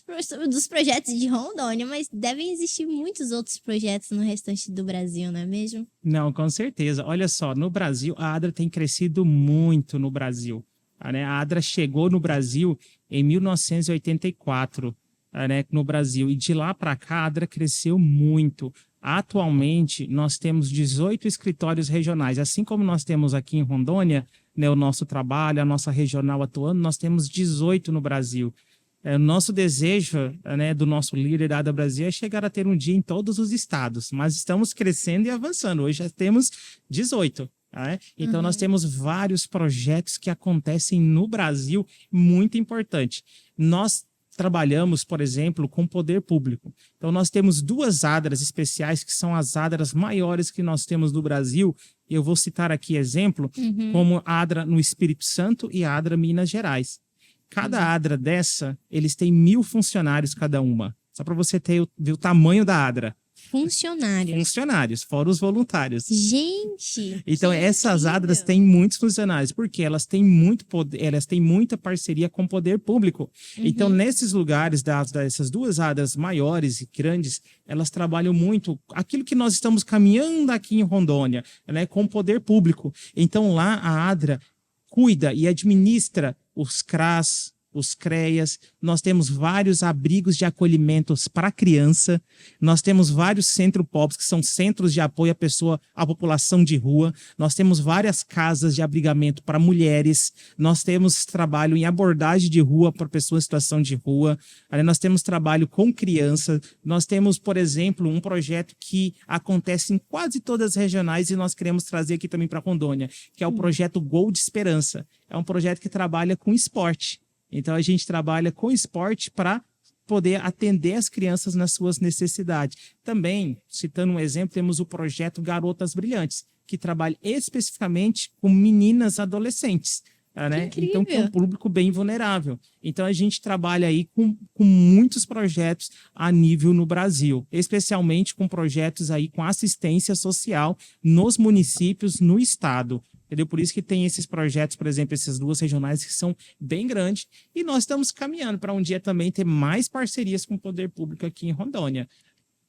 dos projetos de Rondônia, mas devem existir muitos outros projetos no restante do Brasil, não é mesmo? Não, com certeza. Olha só, no Brasil, a Adra tem crescido muito no Brasil. Né? A Adra chegou no Brasil em 1984, né, no Brasil, e de lá para cá a Adra cresceu muito. Atualmente, nós temos 18 escritórios regionais, assim como nós temos aqui em Rondônia, né, o nosso trabalho, a nossa regional atuando, nós temos 18 no Brasil. O nosso desejo, né, do nosso líder da Adra Brasil é chegar a ter um dia em todos os estados, mas estamos crescendo e avançando. Hoje já temos 18. Né? Então, nós temos vários projetos que acontecem no Brasil, muito importante. Nós trabalhamos, por exemplo, com o poder público. Então, nós temos duas ADRAs especiais, que são as ADRAs maiores que nós temos no Brasil. Eu vou citar aqui exemplo, como a ADRA no Espírito Santo e a ADRA Minas Gerais. Cada ADRA dessa, eles têm 1.000 funcionários cada uma. Só para você ver o tamanho da ADRA. Funcionários, fora os voluntários. Gente! Então, essas ADRAs têm muitos funcionários, porque elas têm muito poder, elas têm muita parceria com o poder público. Então, nesses lugares, dessas duas ADRAs maiores e grandes, elas trabalham muito aquilo que nós estamos caminhando aqui em Rondônia, né, com o poder público. Então, lá a ADRA cuida e administra os CRAS, os CREAS, nós temos vários abrigos de acolhimentos para criança, nós temos vários centros POPs, que são centros de apoio à população de rua, nós temos várias casas de abrigamento para mulheres, nós temos trabalho em abordagem de rua para pessoas em situação de rua, nós temos trabalho com criança, nós temos, por exemplo, um projeto que acontece em quase todas as regionais e nós queremos trazer aqui também para Rondônia, que é o projeto Gol de Esperança. É um projeto que trabalha com esporte. Então, a gente trabalha com esporte para poder atender as crianças nas suas necessidades. Também, citando um exemplo, temos o projeto Garotas Brilhantes, que trabalha especificamente com meninas adolescentes. Né? Então, que é um público bem vulnerável. Então, a gente trabalha aí com muitos projetos a nível no Brasil, especialmente com projetos aí com assistência social nos municípios, no estado. Entendeu? Por isso que tem esses projetos, por exemplo, essas duas regionais que são bem grandes, e nós estamos caminhando para um dia também ter mais parcerias com o poder público aqui em Rondônia.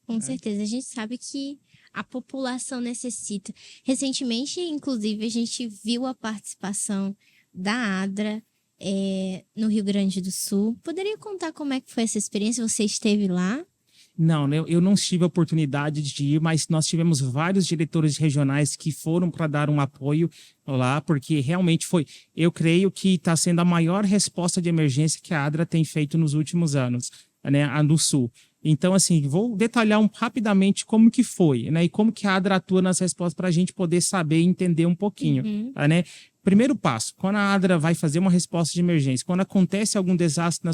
Com certeza, a gente sabe que a população necessita. Recentemente, inclusive, a gente viu a participação da ADRA no Rio Grande do Sul. Poderia contar como é que foi essa experiência? Você esteve lá? Não, eu não tive a oportunidade de ir, mas nós tivemos vários diretores regionais que foram para dar um apoio lá, porque realmente eu creio que está sendo a maior resposta de emergência que a ADRA tem feito nos últimos anos, né, no Sul. Então, assim, vou detalhar rapidamente como que foi, né, e como que a ADRA atua nas respostas para a gente poder saber e entender um pouquinho, né? Primeiro passo, quando a ADRA vai fazer uma resposta de emergência, quando acontece algum desastre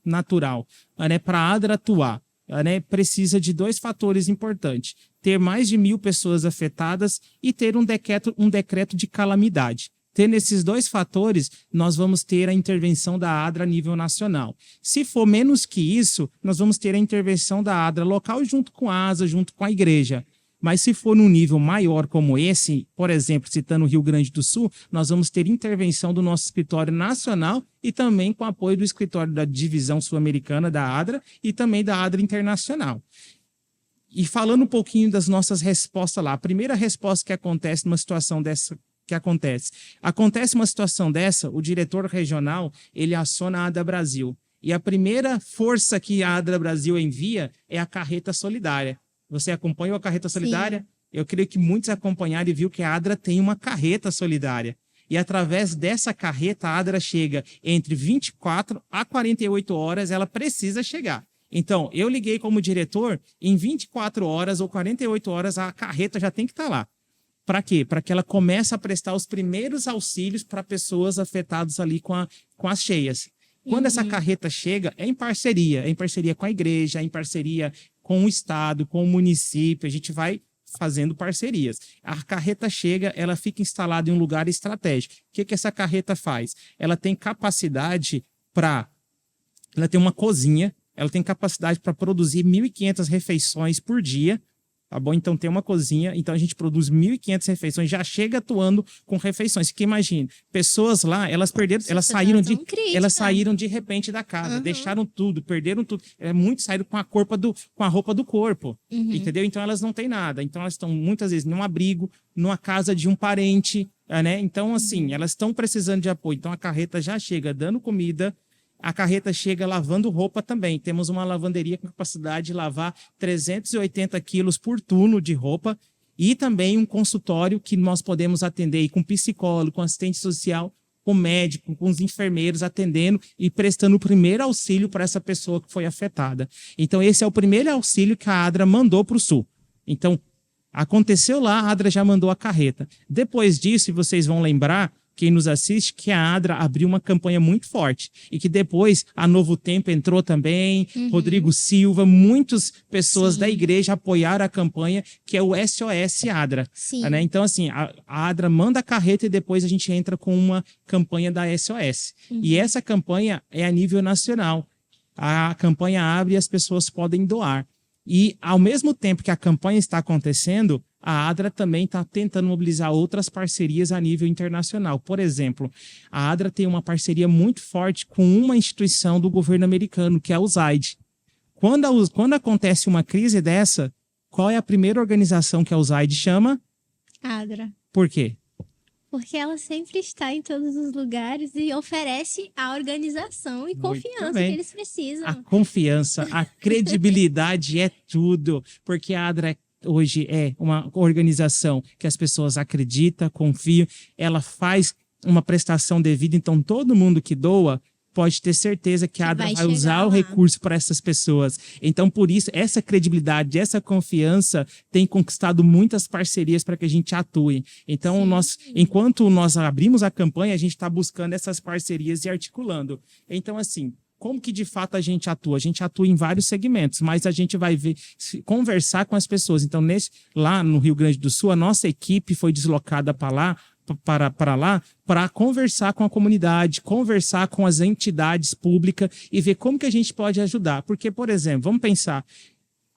natural, né, para a ADRA atuar, né, precisa de dois fatores importantes: ter mais de 1.000 pessoas afetadas e ter um decreto de calamidade. Tendo esses dois fatores, nós vamos ter a intervenção da ADRA a nível nacional. Se for menos que isso, nós vamos ter a intervenção da ADRA local junto com a ASA, junto com a igreja. Mas se for num nível maior como esse, por exemplo, citando o Rio Grande do Sul, nós vamos ter intervenção do nosso escritório nacional e também com apoio do escritório da divisão sul-americana da ADRA e também da ADRA internacional. E falando um pouquinho das nossas respostas lá, a primeira resposta que acontece numa situação dessa, acontece uma situação dessa, o diretor regional, ele aciona a ADRA Brasil. E a primeira força que a ADRA Brasil envia é a carreta solidária. Você acompanhou a carreta solidária? Sim. Eu creio que muitos acompanharam e viu que a ADRA tem uma carreta solidária. E através dessa carreta, a Adra chega entre 24 a 48 horas, ela precisa chegar. Então, eu liguei como diretor, em 24 horas ou 48 horas, a carreta já tem que estar lá. Para quê? Para que ela comece a prestar os primeiros auxílios para pessoas afetadas ali com as cheias. Quando essa carreta chega, é em parceria com a igreja, é em parceria com o estado, com o município, a gente vai fazendo parcerias. A carreta chega, ela fica instalada em um lugar estratégico. O que essa carreta faz? Ela tem capacidade ela tem uma cozinha, ela tem capacidade para produzir 1.500 refeições por dia, tá bom? Então tem uma cozinha, então a gente produz 1.500 refeições, já chega atuando com refeições. Porque imagine, pessoas lá, elas saíram de repente da casa, deixaram tudo, perderam tudo. Muitos saíram com a roupa do corpo, entendeu? Então elas não têm nada. Então elas estão muitas vezes num abrigo, numa casa de um parente, né? Então assim, elas estão precisando de apoio. Então a carreta já chega dando comida. A carreta chega lavando roupa também. Temos uma lavanderia com capacidade de lavar 380 quilos por turno de roupa e também um consultório que nós podemos atender aí com psicólogo, com assistente social, com médico, com os enfermeiros atendendo e prestando o primeiro auxílio para essa pessoa que foi afetada. Então esse é o primeiro auxílio que a Adra mandou para o Sul. Então aconteceu lá, a Adra já mandou a carreta. Depois disso, vocês vão lembrar, quem nos assiste, que a Adra abriu uma campanha muito forte e que depois a Novo Tempo entrou também, Rodrigo Silva, muitas pessoas da igreja apoiaram a campanha, que é o SOS Adra. Né? Então, assim, a Adra manda a carreta e depois a gente entra com uma campanha da SOS. E essa campanha é a nível nacional. A campanha abre e as pessoas podem doar. E, ao mesmo tempo que a campanha está acontecendo, a Adra também está tentando mobilizar outras parcerias a nível internacional. Por exemplo, a Adra tem uma parceria muito forte com uma instituição do governo americano, que é a USAID. Quando acontece uma crise dessa, qual é a primeira organização que a USAID chama? Adra. Por quê? Porque ela sempre está em todos os lugares e oferece a organização e confiança que eles precisam. A confiança, a credibilidade é tudo. Porque a Adra hoje é uma organização que as pessoas acreditam, confiam, ela faz uma prestação devida, então todo mundo que doa pode ter certeza que a Adra vai usar o recurso para essas pessoas. Então, por isso, essa credibilidade, essa confiança tem conquistado muitas parcerias para que a gente atue. Então, enquanto nós abrimos a campanha, a gente está buscando essas parcerias e articulando. Então, assim, como que de fato a gente atua? A gente atua em vários segmentos, mas a gente vai conversar com as pessoas. Então, lá no Rio Grande do Sul, a nossa equipe foi deslocada para lá para conversar com a comunidade, conversar com as entidades públicas e ver como que a gente pode ajudar. Porque, por exemplo, vamos pensar,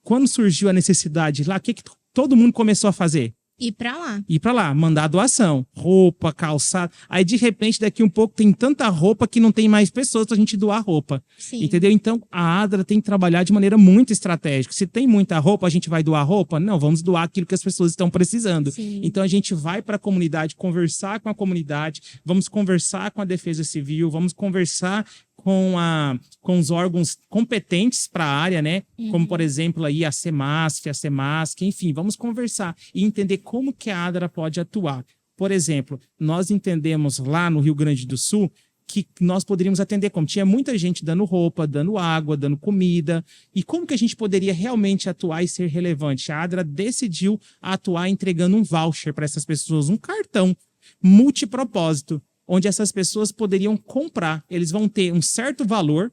quando surgiu a necessidade lá, o que todo mundo começou a fazer? Ir para lá. Ir para lá, mandar doação, roupa, calçado. Aí, de repente, daqui um pouco tem tanta roupa que não tem mais pessoas para a gente doar roupa. Sim. Entendeu? Então, a Adra tem que trabalhar de maneira muito estratégica. Se tem muita roupa, a gente vai doar roupa? Não, vamos doar aquilo que as pessoas estão precisando. Sim. Então, a gente vai para a comunidade, conversar com a comunidade, vamos conversar com a Defesa Civil, vamos conversar com os órgãos competentes para a área, né? Como, por exemplo, aí a CEMASF, a CEMASC, enfim, vamos conversar e entender como que a Adra pode atuar. Por exemplo, nós entendemos lá no Rio Grande do Sul que nós poderíamos atender como? Tinha muita gente dando roupa, dando água, dando comida. E como que a gente poderia realmente atuar e ser relevante? A Adra decidiu atuar entregando um voucher para essas pessoas, um cartão multipropósito, onde essas pessoas poderiam comprar. Eles vão ter um certo valor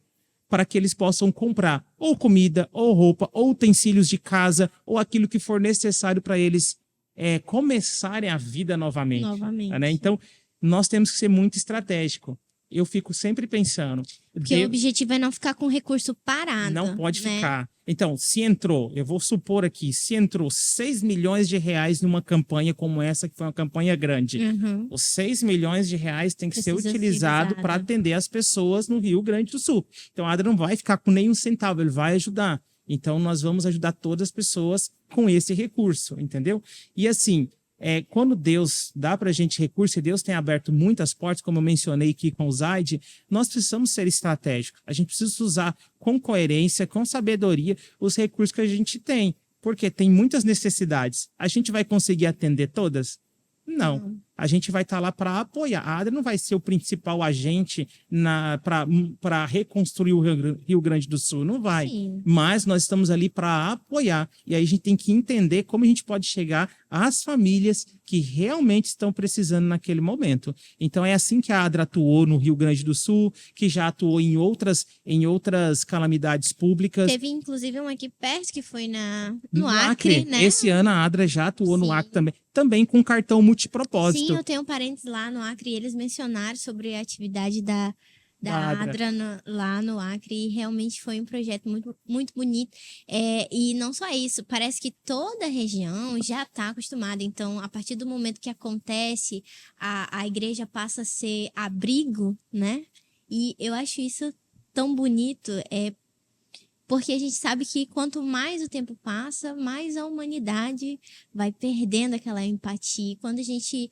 para que eles possam comprar ou comida, ou roupa, ou utensílios de casa, ou aquilo que for necessário para eles começarem a vida novamente. Né? Então, nós temos que ser muito estratégico. Eu fico sempre pensando... Porque o objetivo é não ficar com o recurso parado. Não pode ficar. Então, se entrou, eu vou supor aqui, se entrou 6 milhões de reais numa campanha como essa, que foi uma campanha grande, os 6 milhões de reais tem que ser utilizado para atender as pessoas no Rio Grande do Sul. Então, a Adra não vai ficar com nenhum centavo, ele vai ajudar. Então, nós vamos ajudar todas as pessoas com esse recurso, entendeu? E assim... quando Deus dá para a gente recurso, e Deus tem aberto muitas portas, como eu mencionei aqui com o Zaid, nós precisamos ser estratégicos. A gente precisa usar com coerência, com sabedoria, os recursos que a gente tem. Porque tem muitas necessidades. A gente vai conseguir atender todas? Não. A gente vai estar lá para apoiar. A ADRA não vai ser o principal agente para reconstruir o Rio Grande do Sul. Não vai. Sim. Mas nós estamos ali para apoiar. E aí a gente tem que entender como a gente pode chegar às famílias que realmente estão precisando naquele momento. Então é assim que a ADRA atuou no Rio Grande do Sul, que já atuou em outras calamidades públicas. Teve, inclusive, um aqui perto que foi no Acre, né? Esse ano a ADRA já atuou no Acre também. Também com cartão multipropósito. Sim, eu tenho parentes lá no Acre e eles mencionaram sobre a atividade da ADRA lá no Acre e realmente foi um projeto muito, muito bonito. E não só isso, parece que toda a região já está acostumada. Então, a partir do momento que acontece, a igreja passa a ser abrigo, né? E eu acho isso tão bonito, porque a gente sabe que quanto mais o tempo passa, mais a humanidade vai perdendo aquela empatia. E quando a gente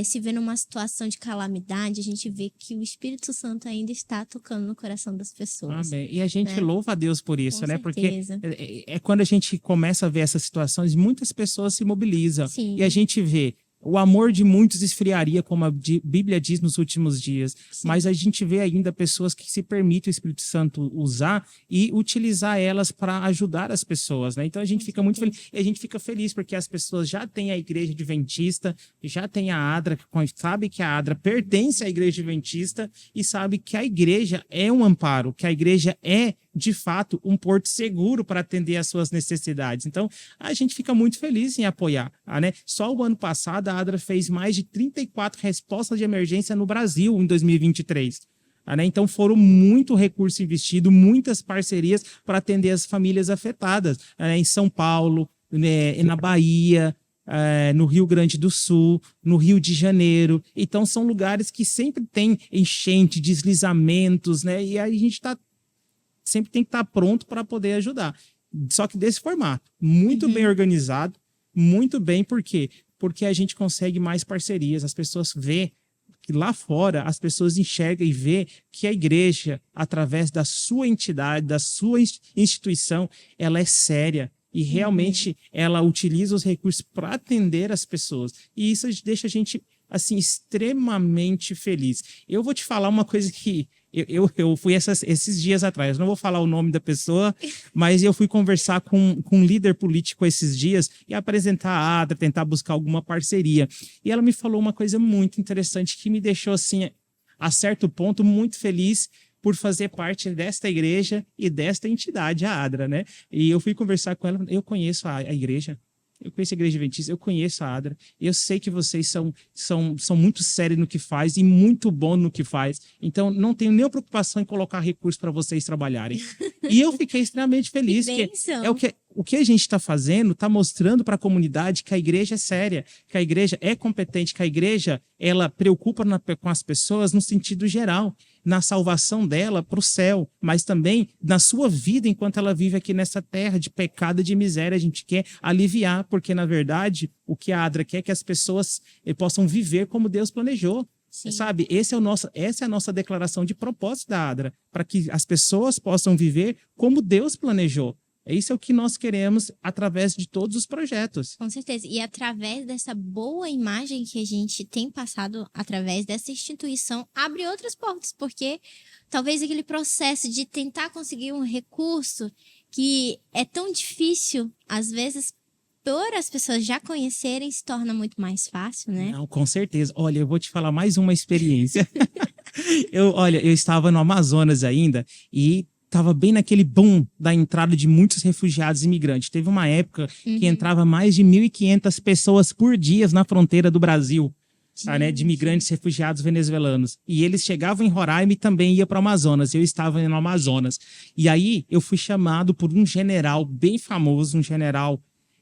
se vê numa situação de calamidade, a gente vê que o Espírito Santo ainda está tocando no coração das pessoas. Amém. E a gente louva a Deus por isso, Com né? certeza. Porque é quando a gente começa a ver essas situações, muitas pessoas se mobilizam. Sim. E a gente vê o amor de muitos esfriaria, como a Bíblia diz nos últimos dias. Sim. Mas a gente vê ainda pessoas que se permitem o Espírito Santo usar e utilizar elas para ajudar as pessoas, né? Então a gente fica muito feliz. E a gente fica feliz porque as pessoas já têm a igreja adventista, já tem a ADRA, sabe que a ADRA pertence à igreja adventista e sabe que a igreja é um amparo, que a igreja é de fato, um porto seguro para atender às suas necessidades. Então, a gente fica muito feliz em apoiar, né? Só o ano passado, a ADRA fez mais de 34 respostas de emergência no Brasil em 2023. Né? Então, foram muito recurso investido, muitas parcerias para atender as famílias afetadas. Em São Paulo, na Bahia, no Rio Grande do Sul, no Rio de Janeiro. Então, são lugares que sempre tem enchente, deslizamentos, né? E aí a gente sempre tem que estar pronto para poder ajudar. Só que desse formato, muito bem organizado, muito bem, por quê? Porque a gente consegue mais parcerias, as pessoas vê que lá fora as pessoas enxergam e vê que a igreja, através da sua entidade, da sua instituição, ela é séria e realmente ela utiliza os recursos para atender as pessoas. E isso deixa a gente assim extremamente feliz. Eu vou te falar uma coisa que eu fui esses dias atrás, não vou falar o nome da pessoa, mas eu fui conversar com um líder político esses dias e apresentar a ADRA, tentar buscar alguma parceria. E ela me falou uma coisa muito interessante que me deixou, assim, a certo ponto, muito feliz por fazer parte desta igreja e desta entidade, a ADRA, né? E eu fui conversar com ela, eu conheço a igreja. Eu conheço a Igreja Adventista, eu conheço a ADRA, eu sei que vocês são muito sérios no que faz e muito bons no que faz. Então, não tenho nenhuma preocupação em colocar recursos para vocês trabalharem. E eu fiquei extremamente feliz, porque o que a gente está fazendo está mostrando para a comunidade que a igreja é séria, que a igreja é competente, que a igreja ela preocupa com as pessoas no sentido geral, na salvação dela para o céu, mas também na sua vida enquanto ela vive aqui nessa terra de pecado e de miséria. A gente quer aliviar, porque na verdade o que a ADRA quer é que as pessoas possam viver como Deus planejou. Sim. Sabe, essa é a nossa declaração de propósito da ADRA, para que as pessoas possam viver como Deus planejou. Isso é o que nós queremos através de todos os projetos. Com certeza. E através dessa boa imagem que a gente tem passado através dessa instituição, abre outras portas, porque talvez aquele processo de tentar conseguir um recurso que é tão difícil, às vezes, por as pessoas já conhecerem, se torna muito mais fácil, né? Não, com certeza. Olha, eu vou te falar mais uma experiência. Eu estava no Amazonas ainda e estava bem naquele boom da entrada de muitos refugiados e imigrantes. Teve uma época que entrava mais de 1.500 pessoas por dia na fronteira do Brasil, né, de imigrantes refugiados venezuelanos. E eles chegavam em Roraima e também iam para o Amazonas. Eu estava no Amazonas. E aí eu fui chamado por um general bem famoso, um general,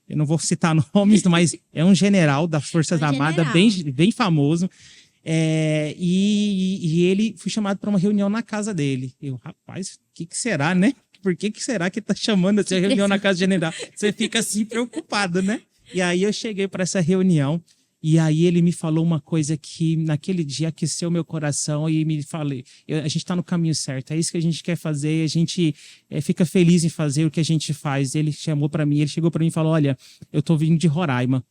eu não vou citar nomes, mas é um general das Forças Armadas, bem famoso. E ele foi chamado para uma reunião na casa dele. Eu, rapaz, o que será, né? Por que será que tá chamando essa reunião na casa do general? Você fica assim preocupado, né? E aí eu cheguei para essa reunião e aí ele me falou uma coisa que naquele dia aqueceu meu coração e me falei, a gente está no caminho certo, é isso que a gente quer fazer, a gente fica feliz em fazer o que a gente faz. Ele chegou para mim e falou, olha, eu tô vindo de Roraima.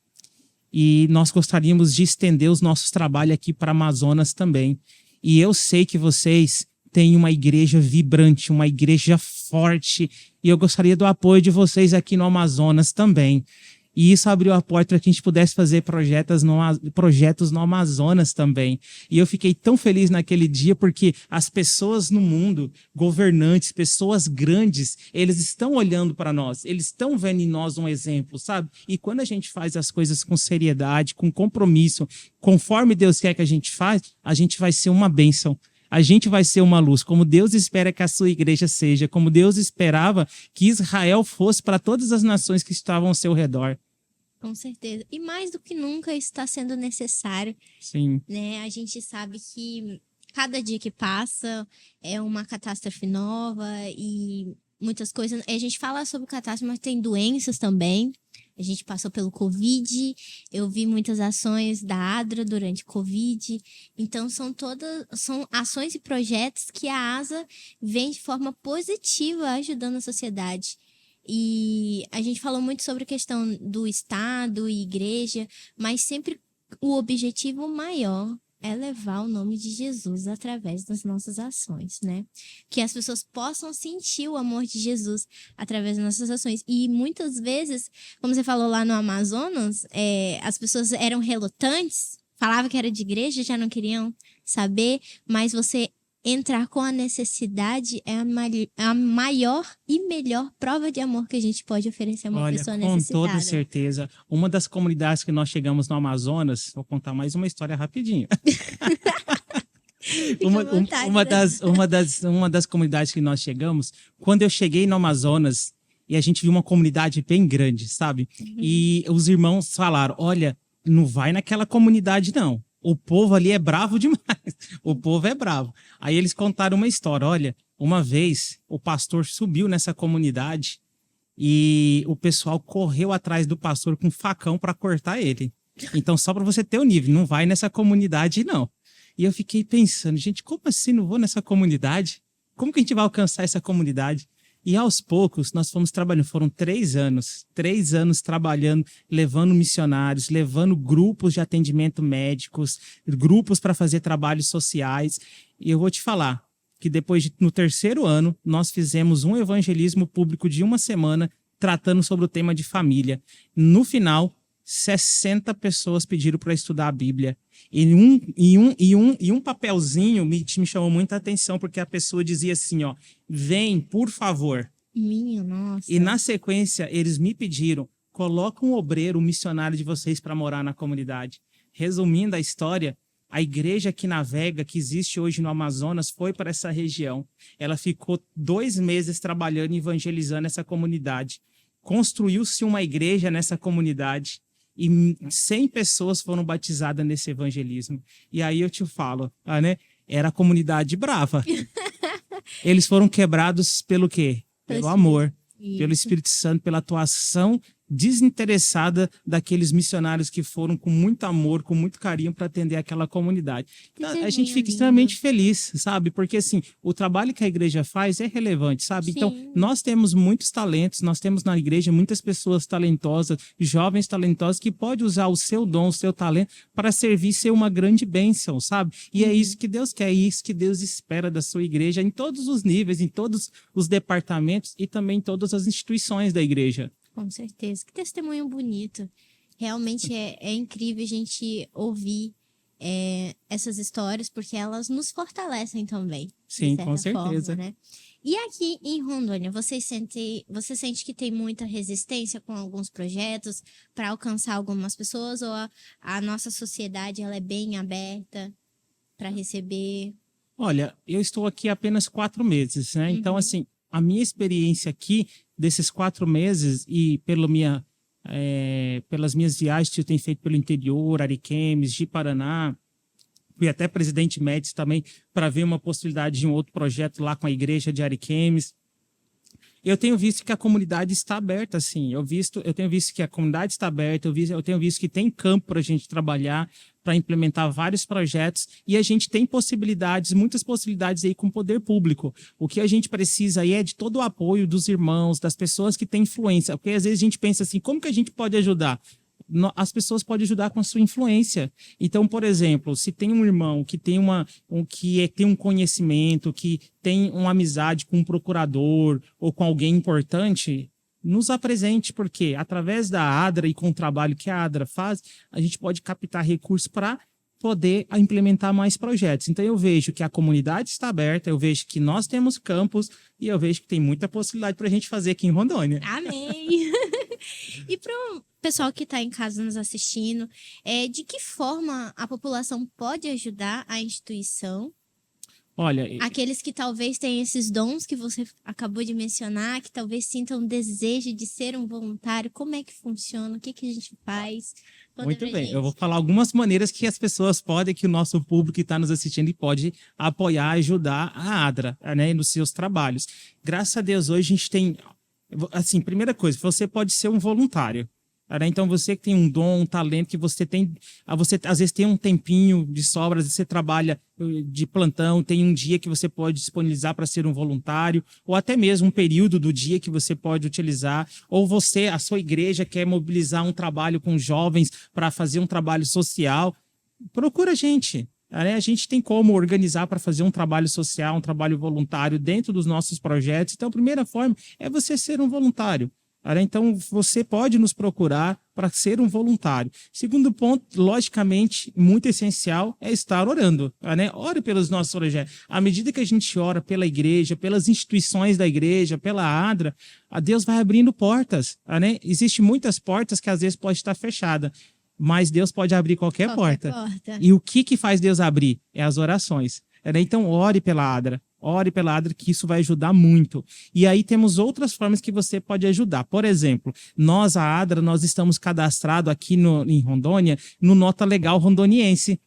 e nós gostaríamos de estender os nossos trabalhos aqui para Amazonas também. E eu sei que vocês têm uma igreja vibrante, uma igreja forte, e eu gostaria do apoio de vocês aqui no Amazonas também. E isso abriu a porta para que a gente pudesse fazer projetos no Amazonas também. E eu fiquei tão feliz naquele dia porque as pessoas no mundo, governantes, pessoas grandes, eles estão olhando para nós, eles estão vendo em nós um exemplo, sabe? E quando a gente faz as coisas com seriedade, com compromisso, conforme Deus quer que a gente vai ser uma bênção. A gente vai ser uma luz, como Deus espera que a sua igreja seja, como Deus esperava que Israel fosse para todas as nações que estavam ao seu redor. Com certeza. E mais do que nunca está sendo necessário. Sim. Né? A gente sabe que cada dia que passa é uma catástrofe nova e muitas coisas. A gente fala sobre catástrofe, mas tem doenças também. A gente passou pelo Covid, eu vi muitas ações da ADRA durante Covid. Então, são ações e projetos que a ASA vem de forma positiva ajudando a sociedade. E a gente falou muito sobre a questão do Estado e igreja, mas sempre o objetivo maior é levar o nome de Jesus através das nossas ações, né? Que as pessoas possam sentir o amor de Jesus através das nossas ações. E muitas vezes, como você falou lá no Amazonas, as pessoas eram relutantes, falavam que era de igreja, já não queriam saber, mas você entrar com a necessidade é a maior e melhor prova de amor que a gente pode oferecer a uma pessoa necessitada. Com toda certeza. Uma das comunidades que nós chegamos no Amazonas, vou contar mais uma história rapidinho. Uma das comunidades que nós chegamos, quando eu cheguei no Amazonas, e a gente viu uma comunidade bem grande, sabe? Uhum. E os irmãos falaram, olha, não vai naquela comunidade não. O povo ali é bravo demais. O povo é bravo. Aí eles contaram uma história. Olha, uma vez o pastor subiu nessa comunidade e o pessoal correu atrás do pastor com um facão para cortar ele. Então, só para você ter o nível, não vai nessa comunidade, não. E eu fiquei pensando, gente, como assim não vou nessa comunidade? Como que a gente vai alcançar essa comunidade? E aos poucos nós fomos trabalhando, foram 3 anos trabalhando, levando missionários, levando grupos de atendimento médicos, grupos para fazer trabalhos sociais. E eu vou te falar que no 3º ano, nós fizemos um evangelismo público de 1 semana, tratando sobre o tema de família. No final, 60 pessoas pediram para estudar a Bíblia. E um papelzinho me chamou muita atenção, porque a pessoa dizia assim, ó, vem, por favor. Minha nossa. E na sequência, eles me pediram, coloca um obreiro, um missionário de vocês para morar na comunidade. Resumindo a história, a igreja que navega, que existe hoje no Amazonas, foi para essa região. Ela ficou 2 meses trabalhando e evangelizando essa comunidade. Construiu-se uma igreja nessa comunidade. E 100 pessoas foram batizadas nesse evangelismo. E aí eu te falo, né? Era a comunidade brava. Eles foram quebrados pelo quê? Pelo amor, pelo Espírito Santo, pela atuação desinteressada daqueles missionários que foram com muito amor, com muito carinho para atender aquela comunidade. A gente fica extremamente feliz, sabe? Porque assim, o trabalho que a igreja faz é relevante, sabe? Sim. Então, nós temos muitos talentos, nós temos na igreja muitas pessoas talentosas, jovens talentosos que podem usar o seu dom, o seu talento para servir, ser uma grande bênção, sabe? E é isso que Deus quer, é isso que Deus espera da sua igreja em todos os níveis, em todos os departamentos e também em todas as instituições da igreja. Com certeza. Que testemunho bonito. Realmente é incrível a gente ouvir essas histórias, porque elas nos fortalecem também. Sim, com certeza. Forma, né? E aqui em Rondônia, você sente que tem muita resistência com alguns projetos para alcançar algumas pessoas, ou a nossa sociedade ela é bem aberta para receber? Olha, eu estou aqui há apenas 4 meses, né? Então, assim, a minha experiência aqui, desses 4 meses, e pelas minhas viagens que eu tenho feito pelo interior, Ariquemes, de Paraná, fui até Presidente Médici também para ver uma possibilidade de um outro projeto lá com a igreja de Ariquemes. Eu tenho visto que a comunidade está aberta, assim. Eu tenho visto que a comunidade está aberta, eu tenho visto que tem campo para a gente trabalhar, para implementar vários projetos, e a gente tem muitas possibilidades aí com o poder público. O que a gente precisa aí é de todo o apoio dos irmãos, das pessoas que têm influência, porque às vezes a gente pensa assim, como que a gente pode ajudar? as pessoas podem ajudar com a sua influência. Então, por exemplo, se tem um irmão que tem tem um conhecimento, que tem uma amizade com um procurador ou com alguém importante, nos apresente, porque através da ADRA e com o trabalho que a ADRA faz, a gente pode captar recursos para poder implementar mais projetos. Então eu vejo que a comunidade está aberta, eu vejo que nós temos campus e eu vejo que tem muita possibilidade para a gente fazer aqui em Rondônia. Amém! E para o pessoal que está em casa nos assistindo, de que forma a população pode ajudar a instituição? Olha, aqueles que talvez tenham esses dons que você acabou de mencionar, que talvez sintam desejo de ser um voluntário, como é que funciona? O que a gente faz? Muito bem, eu vou falar algumas maneiras que as pessoas podem, que o nosso público que está nos assistindo pode apoiar, ajudar a ADRA, né, nos seus trabalhos. Graças a Deus, hoje a gente tem, assim, primeira coisa, você pode ser um voluntário. Então, você que tem um dom, um talento, que você às vezes tem um tempinho de sobra, às vezes você trabalha de plantão, tem um dia que você pode disponibilizar para ser um voluntário, ou até mesmo um período do dia que você pode utilizar, ou a sua igreja quer mobilizar um trabalho com jovens para fazer um trabalho social, procura a gente. A gente tem como organizar para fazer um trabalho social, um trabalho voluntário dentro dos nossos projetos. Então, a primeira forma é você ser um voluntário. Então, você pode nos procurar para ser um voluntário. Segundo ponto, logicamente, muito essencial, é estar orando. Ore pelos nossos projetos. À medida que a gente ora pela igreja, pelas instituições da igreja, pela ADRA, a Deus vai abrindo portas. Existem muitas portas que às vezes pode estar fechada, mas Deus pode abrir qualquer porta. E o que faz Deus abrir? É as orações. Então, ore pela ADRA. Ore pela ADRA, que isso vai ajudar muito. E aí temos outras formas que você pode ajudar. Por exemplo, a ADRA, nós estamos cadastrados aqui em Rondônia, no Nota Legal Rondoniense.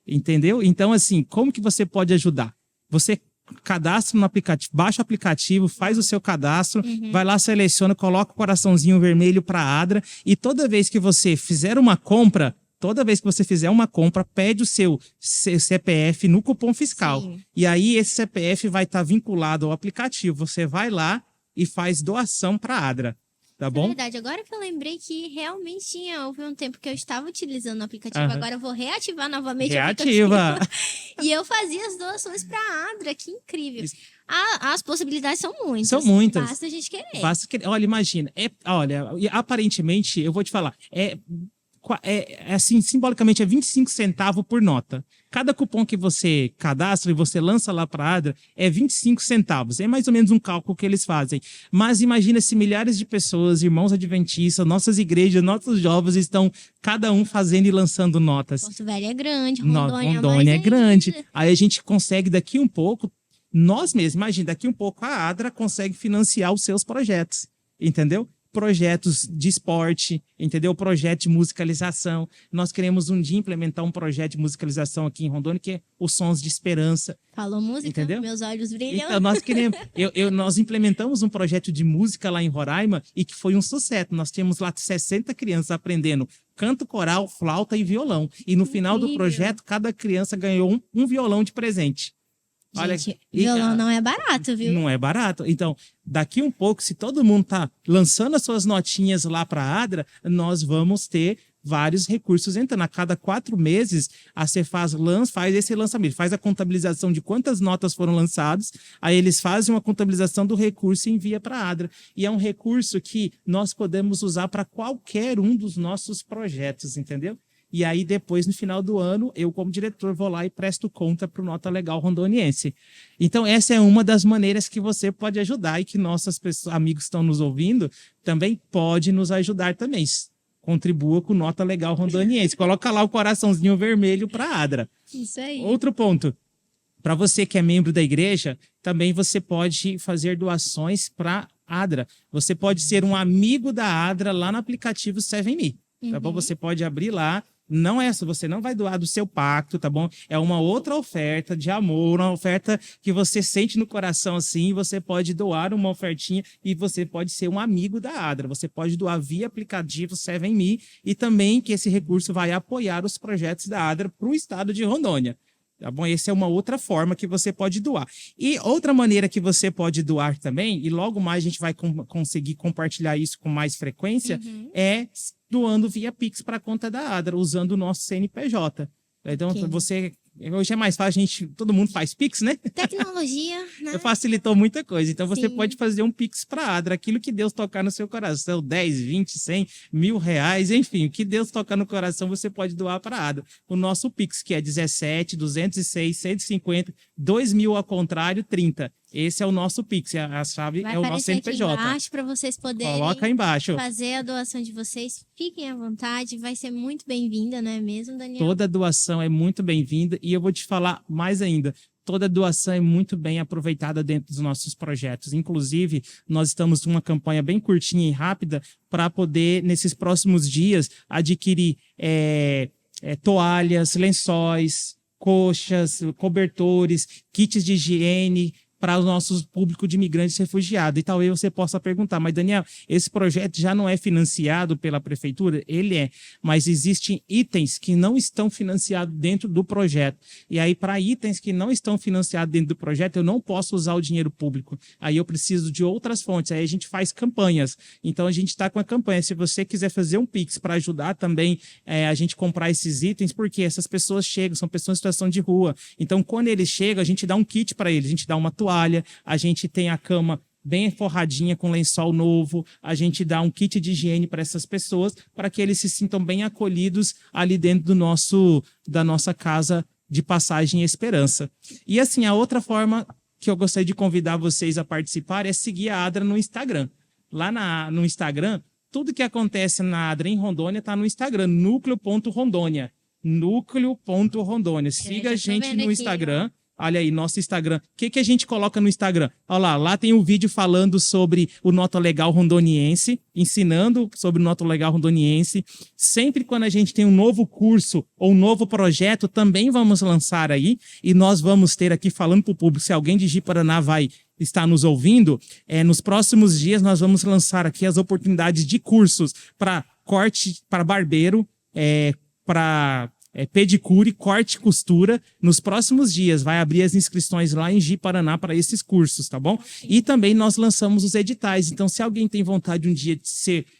Entendeu? Então, assim, como que você pode ajudar? Você cadastra no aplicativo, baixa o aplicativo, faz o seu cadastro, vai lá, seleciona, coloca o coraçãozinho vermelho para a ADRA, e toda vez que você fizer uma compra, pede o seu CPF no cupom fiscal. Sim. E aí esse CPF vai estar vinculado ao aplicativo. Você vai lá e faz doação para a ADRA. Tá bom? É verdade, agora que eu lembrei que realmente houve um tempo que eu estava utilizando o aplicativo, agora eu vou reativar novamente o aplicativo. E eu fazia as doações para a ADRA, que incrível. As possibilidades são muitas. São muitas. Basta a gente querer. Olha, imagina, aparentemente, eu vou te falar, assim, simbolicamente é 25 centavos por nota. Cada cupom que você cadastra e você lança lá para a ADRA é 25 centavos. É mais ou menos um cálculo que eles fazem. Mas imagina se milhares de pessoas, irmãos adventistas, nossas igrejas, nossos jovens estão cada um fazendo e lançando notas. Porto Velho é grande, Rondônia é grande. Aí a gente consegue daqui um pouco, nós mesmos, imagina, daqui um pouco a ADRA consegue financiar os seus projetos. Entendeu? Projetos de esporte, entendeu? Projeto de musicalização. Nós queremos um dia implementar um projeto de musicalização aqui em Rondônia, que é os Sons de Esperança. Falou música, entendeu? Meus olhos brilham. Então, nós queremos... nós implementamos um projeto de música lá em Roraima e que foi um sucesso. Nós tínhamos lá 60 crianças aprendendo canto coral, flauta e violão. E no final do projeto, cada criança ganhou um violão de presente. Gente, violão não é barato, viu? Não é barato. Então, daqui um pouco, se todo mundo tá lançando as suas notinhas lá para a ADRA, nós vamos ter vários recursos entrando. A cada 4 meses, a Cefaz faz esse lançamento, faz a contabilização de quantas notas foram lançadas, aí eles fazem uma contabilização do recurso e envia para a ADRA. E é um recurso que nós podemos usar para qualquer um dos nossos projetos, entendeu? E aí, depois, no final do ano, eu, como diretor, vou lá e presto conta para o Nota Legal Rondoniense. Então, essa é uma das maneiras que você pode ajudar e que nossos amigos que estão nos ouvindo também pode nos ajudar também. Contribua com Nota Legal Rondoniense. Coloca lá o coraçãozinho vermelho para a ADRA. Isso aí. Outro ponto. Para você que é membro da igreja, também você pode fazer doações para a ADRA. Você pode ser um amigo da ADRA lá no aplicativo 7Me. Tá bom? Você pode abrir lá. Não é essa, você não vai doar do seu pacto, tá bom? É uma outra oferta de amor, uma oferta que você sente no coração assim, você pode doar uma ofertinha e você pode ser um amigo da ADRA. Você pode doar via aplicativo 7Me e também que esse recurso vai apoiar os projetos da ADRA para o estado de Rondônia. Tá bom? Essa é uma outra forma que você pode doar. E outra maneira que você pode doar também, e logo mais a gente vai conseguir compartilhar isso com mais frequência, é doando via Pix para a conta da Adra, usando o nosso CNPJ. Então, hoje é mais fácil, todo mundo faz Pix, né? Tecnologia, né? Facilitou muita coisa. Então, você Sim. pode fazer um Pix para a Adra, aquilo que Deus tocar no seu coração, 10, 20, 100, R$ 1.000, enfim, o que Deus tocar no coração, você pode doar para a Adra. O nosso Pix, que é 17, 206, 150, 2.000 ao contrário, 30. Esse é o nosso Pix, a chave é o nosso CNPJ. Vai aparecer aqui embaixo para vocês poderem Coloca aí embaixo. fazer a doação de vocês. Fiquem à vontade, vai ser muito bem-vinda, não é mesmo, Daniel? Toda doação é muito bem-vinda e eu vou te falar mais ainda. Toda doação é muito bem aproveitada dentro dos nossos projetos. Inclusive, nós estamos com uma campanha bem curtinha e rápida para poder, nesses próximos dias, adquirir toalhas, lençóis, coxas, cobertores, kits de higiene para o nosso público de imigrantes refugiados. E talvez você possa perguntar, mas Daniel, esse projeto já não é financiado pela prefeitura? Ele é, mas existem itens que não estão financiados dentro do projeto. E aí, para itens que não estão financiados dentro do projeto, eu não posso usar o dinheiro público. Aí eu preciso de outras fontes. Aí a gente faz campanhas. Então, a gente está com a campanha. Se você quiser fazer um Pix para ajudar também a gente comprar esses itens, porque essas pessoas chegam, são pessoas em situação de rua. Então, quando eles chegam, a gente dá um kit para eles. A gente dá uma toalha, a gente tem a cama bem forradinha com lençol novo, a gente dá um kit de higiene para essas pessoas, para que eles se sintam bem acolhidos ali dentro da nossa casa de passagem e esperança. E assim, a outra forma que eu gostaria de convidar vocês a participar é seguir a Adra no Instagram. Lá no Instagram, tudo que acontece na Adra em Rondônia está no Instagram, núcleo.rondônia. Núcleo.rondônia. Siga a gente no Instagram. Olha aí, nosso Instagram. O que a gente coloca no Instagram? Olha lá tem um vídeo falando sobre o Nota Legal Rondoniense, ensinando sobre o Nota Legal Rondoniense. Sempre quando a gente tem um novo curso ou um novo projeto, também vamos lançar aí. E nós vamos ter aqui, falando para o público, se alguém de Ji-Paraná vai estar nos ouvindo, nos próximos dias nós vamos lançar aqui as oportunidades de cursos para corte, para barbeiro, para pedicure, corte e costura. Nos próximos dias vai abrir as inscrições lá em Ji-Paraná para esses cursos, tá bom? E também nós lançamos os editais. Então, se alguém tem vontade um dia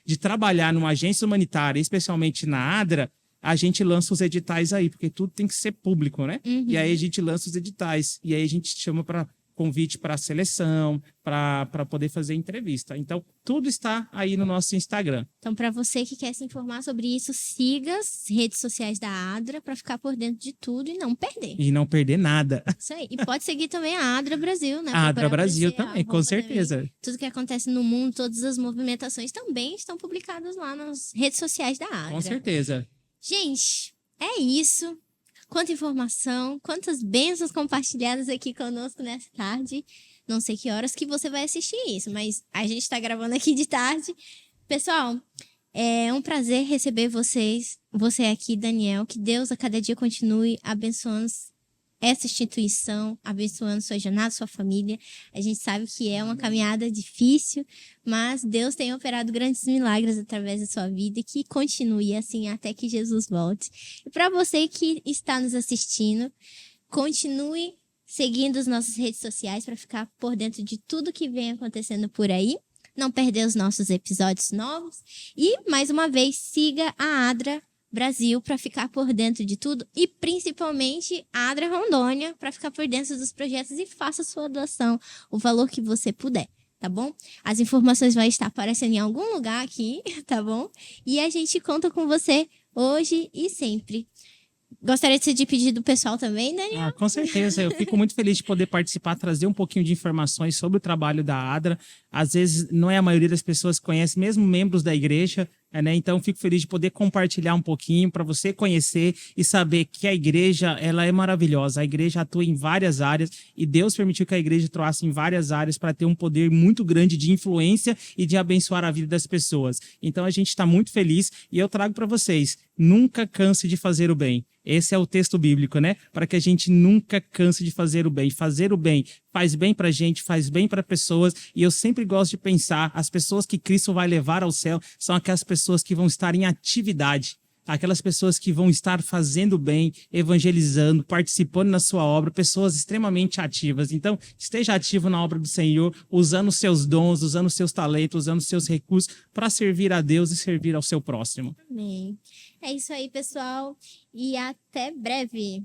de trabalhar numa agência humanitária, especialmente na Adra, a gente lança os editais aí, porque tudo tem que ser público, né? Uhum. E aí a gente lança os editais. E aí a gente chama para convite para seleção, para poder fazer entrevista. Então, tudo está aí no nosso Instagram. Então, para você que quer se informar sobre isso, siga as redes sociais da Adra para ficar por dentro de tudo e não perder. E não perder nada. Isso aí. E pode seguir também a Adra Brasil, né? A Adra Brasil também, com certeza. Também. Tudo que acontece no mundo, todas as movimentações também estão publicadas lá nas redes sociais da Adra. Com certeza. Gente, é isso. Quanta informação, quantas bênçãos compartilhadas aqui conosco nessa tarde. Não sei que horas que você vai assistir isso, mas a gente está gravando aqui de tarde. Pessoal, é um prazer receber você aqui, Daniel. Que Deus a cada dia continue abençoando essa instituição, abençoando sua jornada, sua família. A gente sabe que é uma caminhada difícil, mas Deus tem operado grandes milagres através da sua vida e que continue assim até que Jesus volte. E para você que está nos assistindo, continue seguindo as nossas redes sociais para ficar por dentro de tudo que vem acontecendo por aí. Não perder os nossos episódios novos. E, mais uma vez, siga a Adra Brasil para ficar por dentro de tudo e principalmente a Adra Rondônia para ficar por dentro dos projetos e faça sua doação, o valor que você puder, tá bom? As informações vão estar aparecendo em algum lugar aqui, tá bom? E a gente conta com você hoje e sempre. Gostaria de ser de pedir do pessoal também, Daniel? Com certeza. Eu fico muito feliz de poder participar, trazer um pouquinho de informações sobre o trabalho da Adra. Às vezes, não é a maioria das pessoas que conhece, mesmo membros da igreja, né? Então, fico feliz de poder compartilhar um pouquinho para você conhecer e saber que a igreja ela é maravilhosa. A igreja atua em várias áreas e Deus permitiu que a igreja atuasse em várias áreas para ter um poder muito grande de influência e de abençoar a vida das pessoas. Então, a gente está muito feliz e eu trago para vocês, nunca canse de fazer o bem. Esse é o texto bíblico, né? Para que a gente nunca canse de fazer o bem. Fazer o bem faz bem para a gente, faz bem para pessoas. E eu sempre gosto de pensar, as pessoas que Cristo vai levar ao céu são aquelas pessoas que vão estar em atividade. aquelas pessoas que vão estar fazendo bem, evangelizando, participando na sua obra, pessoas extremamente ativas. Então, esteja ativo na obra do Senhor, usando os seus dons, usando os seus talentos, usando os seus recursos para servir a Deus e servir ao seu próximo. Amém. É isso aí, pessoal, e até breve.